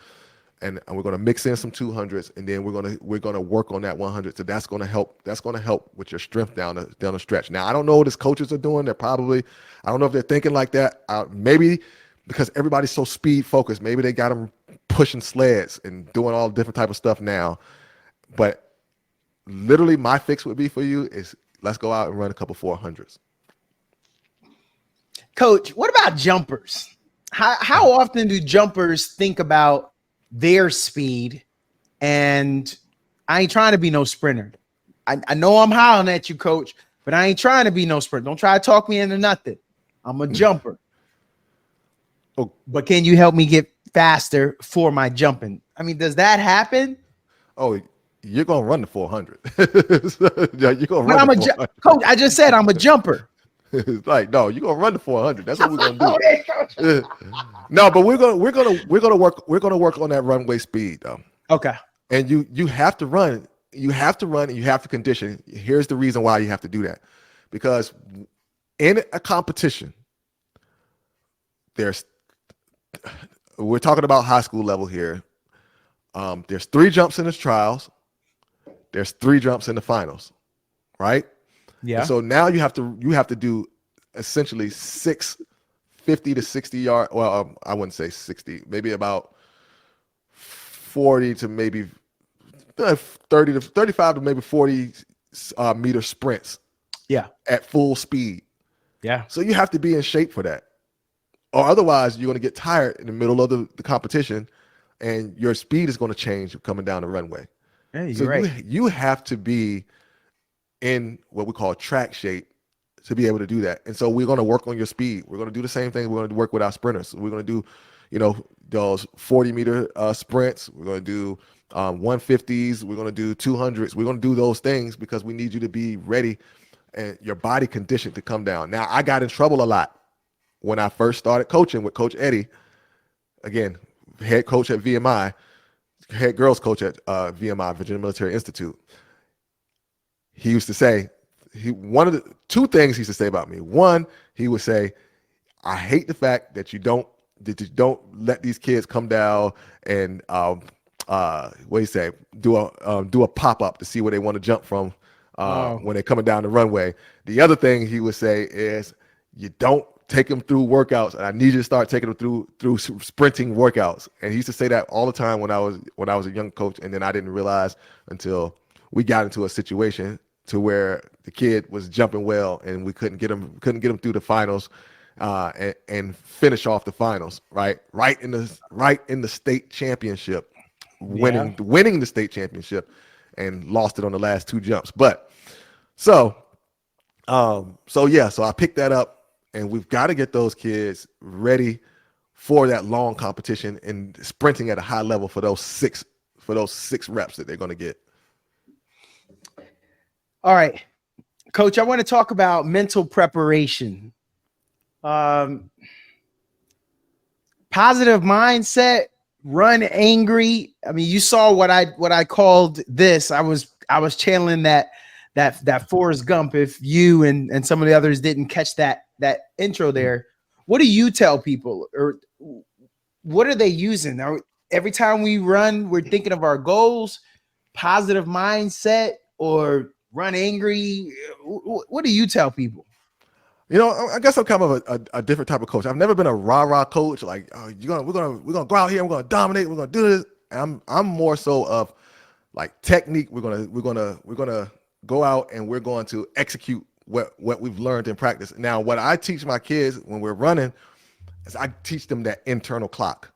Speaker 2: and we're going to mix in some 200s, and then we're going to work on that 100. So that's going to help with your strength down the stretch. Now, I don't know what his coaches are doing. I don't know if they're thinking like that. Maybe because everybody's so speed focused, maybe they got them pushing sleds and doing all different type of stuff now. But literally my fix would be for you is, let's go out and run a couple 400s.
Speaker 1: Coach, what about jumpers? How often do jumpers think about their speed? And I ain't trying to be no sprinter. I know I'm howling at you, Coach, but I ain't trying to be no sprinter. Don't try to talk me into nothing. I'm a jumper.
Speaker 2: Oh.
Speaker 1: But can you help me get faster for my jumping? I mean, does that happen?
Speaker 2: Oh, you're going to run the 400. You're going to run the 400.
Speaker 1: Coach, I just said I'm a jumper.
Speaker 2: Like, no, you're going to run the 400. That's what we're going to do. No, but we're going to work on that runway speed, though.
Speaker 1: Okay.
Speaker 2: And you have to run. You have to run and you have to condition. Here's the reason why you have to do that. Because in a competition, we're talking about high school level here. There's 3 jumps in the trials. There's 3 jumps in the finals, right?
Speaker 1: Yeah.
Speaker 2: And so now you have to do essentially 6 50 to 60 yard. Well, I wouldn't say 60, maybe about 40 to maybe 30 to 35 to maybe 40 meter sprints.
Speaker 1: Yeah.
Speaker 2: At full speed.
Speaker 1: Yeah.
Speaker 2: So you have to be in shape for that. Or otherwise, you're going to get tired in the middle of the competition, and your speed is going to change coming down the runway.
Speaker 1: Yeah, you're right.
Speaker 2: You have to be in what we call track shape to be able to do that. And so we're going to work on your speed. We're going to do the same thing. We're going to work with our sprinters. We're going to do, those 40-meter sprints. We're going to do 150s. We're going to do 200s. We're going to do those things because we need you to be ready and your body conditioned to come down. Now, I got in trouble a lot when I first started coaching with Coach Eddie, again, head coach at VMI, head girls coach at VMI, Virginia Military Institute. He used to say, one of the 2 things he used to say about me. One, he would say, I hate the fact that you don't let these kids come down and do a pop-up to see where they want to jump from when they're coming down the runway. The other thing he would say is, you don't take them through workouts, and I need you to start taking them through sprinting workouts. And he used to say that all the time when I was a young coach, and then I didn't realize until we got into a situation to where the kid was jumping well, and we couldn't get him through the finals, and finish off the finals, right in the state championship, winning the state championship, and lost it on the last 2 jumps. But so I picked that up, and we've got to get those kids ready for that long competition and sprinting at a high level for those six reps that they're going to get.
Speaker 1: All right, Coach, I want to talk about mental preparation. Positive mindset, run angry. I mean, you saw what I called this. I was channeling that Forrest Gump. If you and some of the others didn't catch that intro there, what do you tell people, or what are they using? Every time we run, we're thinking of our goals, positive mindset, or run angry. What do you tell people?
Speaker 2: You know, I guess I'm kind of a different type of coach. I've never been a rah-rah coach, like, oh, we're gonna go out here, we're gonna dominate, we're gonna do this. I'm more so of like technique. We're gonna go out and we're going to execute what we've learned in practice. Now, what I teach my kids when we're running is I teach them that internal clock.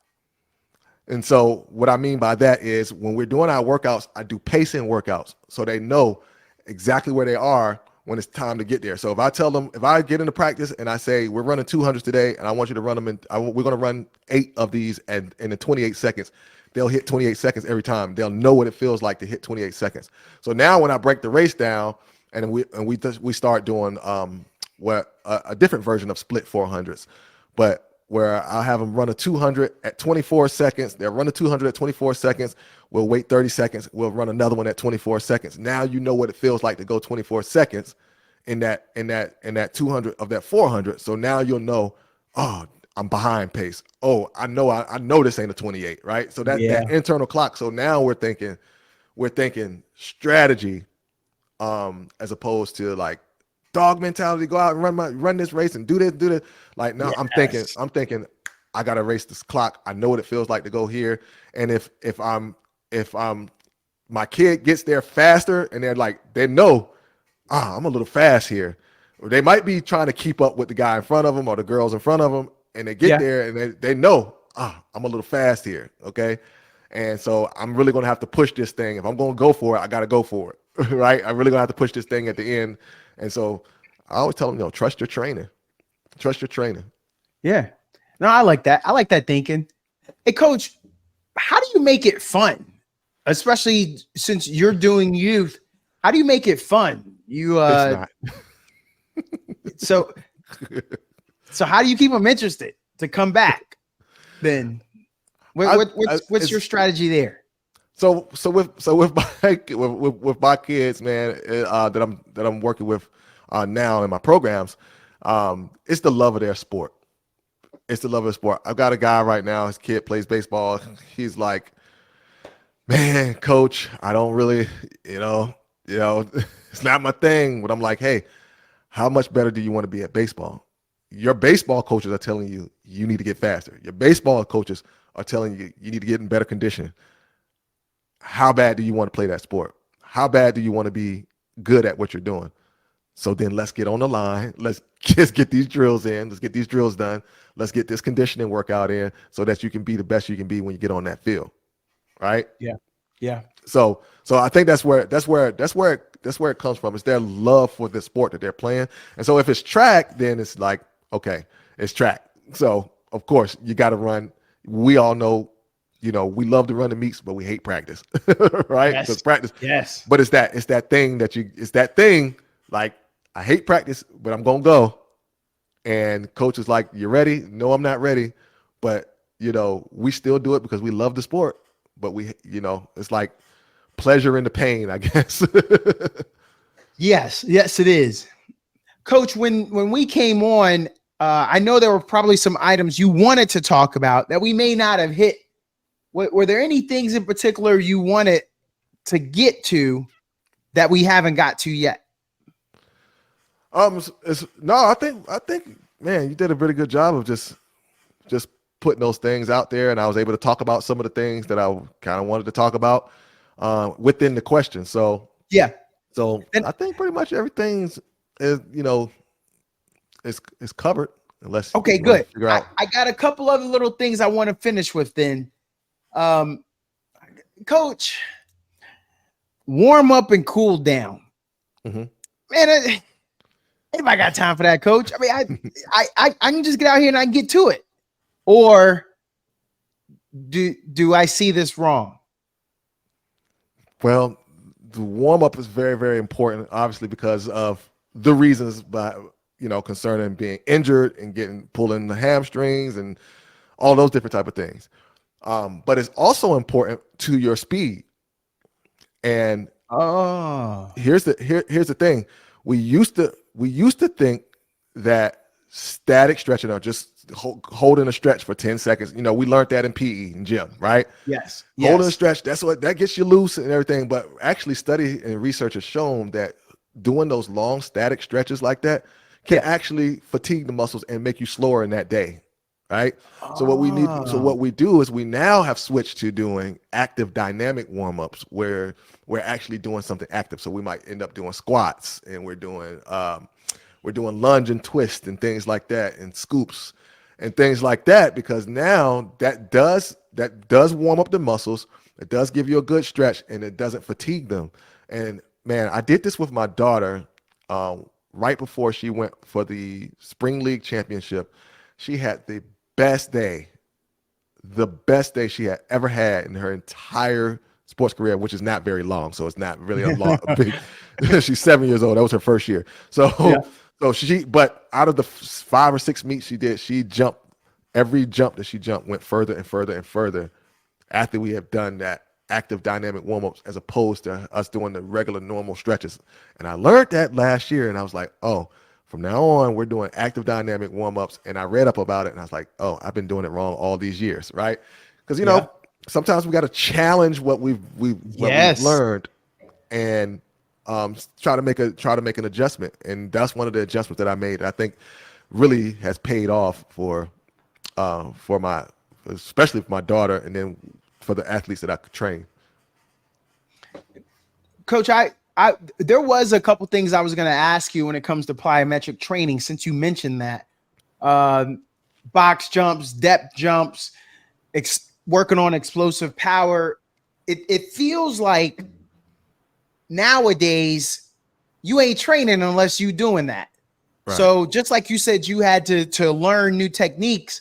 Speaker 2: And so what I mean by that is when we're doing our workouts, I do pacing workouts so they know exactly where they are when it's time to get there. So if I tell them, if I get into practice and I say, we're running 200s today, and I want you to run them we're going to run 8 of these and in 28 seconds, they'll hit 28 seconds every time. They'll know what it feels like to hit 28 seconds. So now when I break the race down and we start doing a different version of split 400s, but where I'll have them run a 200 at 24 seconds. They'll run a 200 at 24 seconds. We'll wait 30 seconds. We'll run another one at 24 seconds. Now you know what it feels like to go 24 seconds in that 200 of that 400. So now you'll know, oh, I'm behind pace. Oh, I know this ain't a 28, right? So that internal clock. So now we're thinking strategy, as opposed to like dog mentality. Go out and run this race and do this. Like now, I'm thinking, I gotta race this clock. I know what it feels like to go here. And if my kid gets there faster and they're like, they know, I'm a little fast here. Or they might be trying to keep up with the guy in front of them or the girls in front of them, and they get there and they know, I'm a little fast here. Okay. And so I'm really gonna have to push this thing. If I'm gonna go for it, I gotta go for it. Right. I'm really gonna have to push this thing at the end. And so I always tell them, trust your training. Trust your training.
Speaker 1: Yeah. No, I like that. I like that thinking. Hey, Coach, how do you make it fun? Especially since you're doing youth, how do you make it fun?
Speaker 2: It's not.
Speaker 1: So how do you keep them interested to come back? Then what's your strategy there?
Speaker 2: So with my kids, man, that I'm working with now in my programs, it's the love of their sport. It's the love of the sport. I've got a guy right now, his kid plays baseball. He's like, man, coach, I don't really, it's not my thing. But I'm like, hey, how much better do you want to be at baseball? Your baseball coaches are telling you, you need to get faster. Your baseball coaches are telling you, you need to get in better condition. How bad do you want to play that sport? How bad do you want to be good at what you're doing? So then let's get on the line. Let's just get these drills in. Let's get these drills done. Let's get this conditioning workout in so that you can be the best you can be when you get on that field. Right?
Speaker 1: Yeah. Yeah.
Speaker 2: So I think that's where it comes from. It's their love for the sport that they're playing. And so if it's track, then it's like, okay, it's track. So of course you got to run. We all know, we love to run the meets, but we hate practice, right?
Speaker 1: Yes.
Speaker 2: Because practice.
Speaker 1: Yes.
Speaker 2: But it's that thing like, I hate practice, but I'm going to go. And coach is like, you ready? No, I'm not ready. But, we still do it because we love the sport. But it's like pleasure in the pain, I guess.
Speaker 1: Yes, it is. Coach, when we came on, I know there were probably some items you wanted to talk about that we may not have hit. Were there any things in particular you wanted to get to that we haven't got to yet?
Speaker 2: I think, man, you did a pretty good job of just putting those things out there, and I was able to talk about some of the things that I kind of wanted to talk about within the question. So
Speaker 1: yeah.
Speaker 2: So I think pretty much everything is covered. Unless
Speaker 1: Okay,
Speaker 2: you want
Speaker 1: good.
Speaker 2: to figure out.
Speaker 1: I got a couple other little things I want to finish with then. Coach, warm up and cool down.
Speaker 2: Mm-hmm.
Speaker 1: Man, anybody got time for that, Coach? I mean, I can just get out here and I can get to it. Or do I see this wrong?
Speaker 2: Well, the warm up is very, very important, obviously, because of the reasons concerning being injured and pulling the hamstrings and all those different type of things. But it's also important to your speed. And here's the thing. We used to think that static stretching or just holding a stretch for 10 seconds. We learned that in PE and gym, right?
Speaker 1: Yes.
Speaker 2: Holding a stretch, that gets you loose and everything. But actually study and research has shown that doing those long static stretches like that can actually fatigue the muscles and make you slower in that day. Right. So what we do is we now have switched to doing active dynamic warm-ups where we're actually doing something active. So we might end up doing squats and we're doing lunge and twist and things like that and scoops and things like that, because now that does warm up the muscles. It does give you a good stretch and it doesn't fatigue them. And man, I did this with my daughter right before she went for the spring league championship. She had the best day she had ever had in her entire sports career, which is not very long. So it's not really a big, she's 7 years old. That was her first year. So but out of the 5 or 6 meets she did, every jump that she jumped went further and further and further after we have done that active dynamic warm-ups as opposed to us doing the regular normal stretches. And I learned that last year and I was like, oh, from now on, we're doing active dynamic warm-ups. And I read up about it and I was like, oh, I've been doing it wrong all these years, right? Because, sometimes we got to challenge what we've learned and try to make an adjustment. And that's one of the adjustments that I made. I think really has paid off especially for my daughter and then for the athletes that I could train.
Speaker 1: Coach, there was a couple things I was going to ask you when it comes to plyometric training, since you mentioned that. Box jumps, depth jumps, working on explosive power. It feels like nowadays you ain't training unless you doing that. Right. So just like you said, you had to learn new techniques.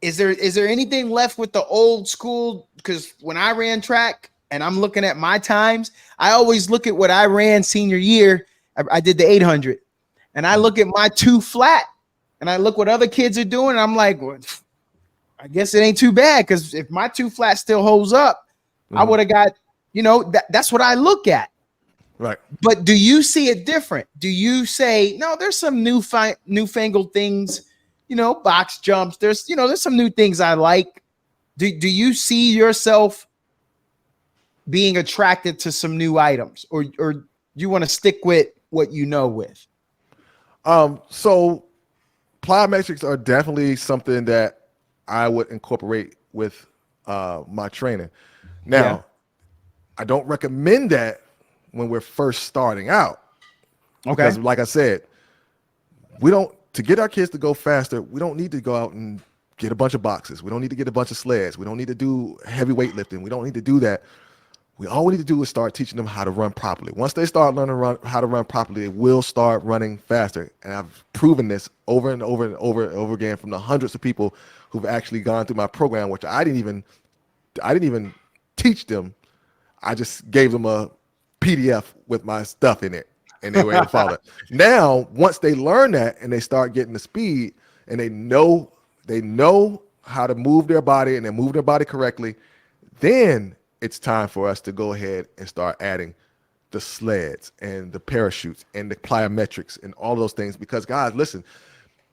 Speaker 1: Is there anything left with the old school? Because when I ran track and I'm looking at my times, I always look at what I ran senior year. I did the 800 and I look at my 2 flat and I look what other kids are doing. And I'm like, well, I guess it ain't too bad. Cause if my 2 flat still holds up, I would have got, that's what I look at.
Speaker 2: Right.
Speaker 1: But do you see it different? Do you say, no, there's some newfangled things, box jumps. There's some new things I like. Do you see yourself being attracted to some new items or you want to stick with what you know with?
Speaker 2: So plyometrics are definitely something that I would incorporate with my training. Now, I don't recommend that when we're first starting out. Okay. Because like I said, to get our kids to go faster, we don't need to go out and get a bunch of boxes. We don't need to get a bunch of sleds. We don't need to do heavy weightlifting. We don't need to do that. All we need to do is start teaching them how to run properly. Once they start learning how to run properly, they will start running faster. And I've proven this over and over and over and over again from the hundreds of people who've actually gone through my program, which I didn't even teach them. I just gave them a PDF with my stuff in it and they were able to follow it. Now, once they learn that and they start getting the speed and they know how to move their body and they move their body correctly, then it's time for us to go ahead and start adding the sleds and the parachutes and the plyometrics and all those things. Because guys, listen,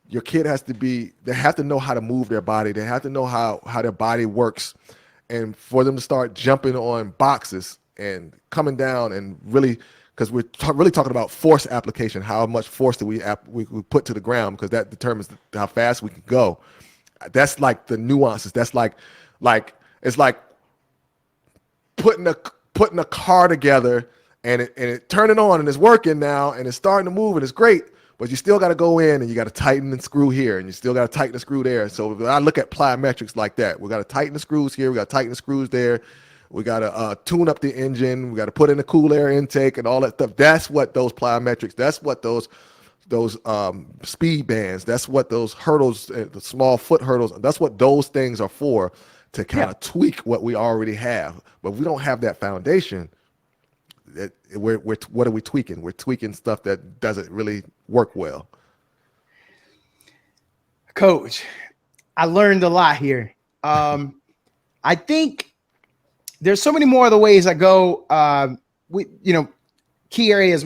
Speaker 2: your kid they have to know how to move their body. They have to know how their body works. And for them to start jumping on boxes and coming down and really, because we're really talking about force application, how much force do we put to the ground, because that determines how fast we can go. That's like the nuances. That's like it's like putting a car together and it turning on and it's working now and it's starting to move and it's great. but you still got to go in and you got to tighten and screw here, and you still got to tighten the screw there. So when I look at plyometrics like that, we got to tighten the screws here, we got to tighten the screws there, we got to tune up the engine, we got to put in the cool air intake and all that stuff. That's what those plyometrics, that's what those speed bands, that's what those hurdles, the small foot hurdles, that's what those things are for, to kind of tweak what we already have. But we don't have that foundation. What are we tweaking? We're tweaking stuff that doesn't really work well.
Speaker 1: Coach, I learned a lot here. I think there's so many more of the ways I go. Key areas: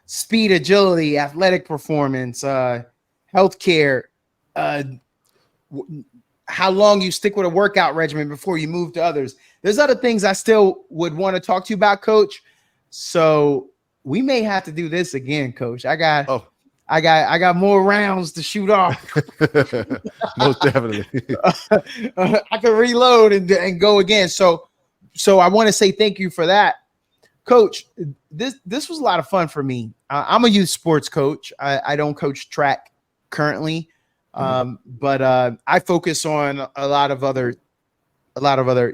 Speaker 1: speed, agility, athletic performance, healthcare, how long you stick with a workout regimen before you move to others. There's other things I still would want to talk to you about, Coach. So we may have to do this again, Coach. I got more rounds to shoot off.
Speaker 2: Most definitely.
Speaker 1: I can reload and go again. So I want to say thank you for that, Coach. This was a lot of fun for me. I'm a youth sports coach. I don't coach track currently, but I focus on a lot of other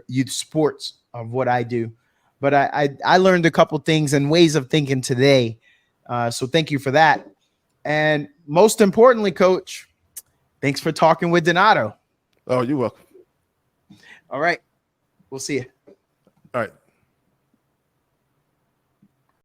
Speaker 1: youth sports of what I do. But I learned a couple things and ways of thinking today. So thank you for that. And most importantly, Coach, thanks for talking with Donato.
Speaker 2: Oh, you're welcome.
Speaker 1: All right. We'll see you.
Speaker 2: All right.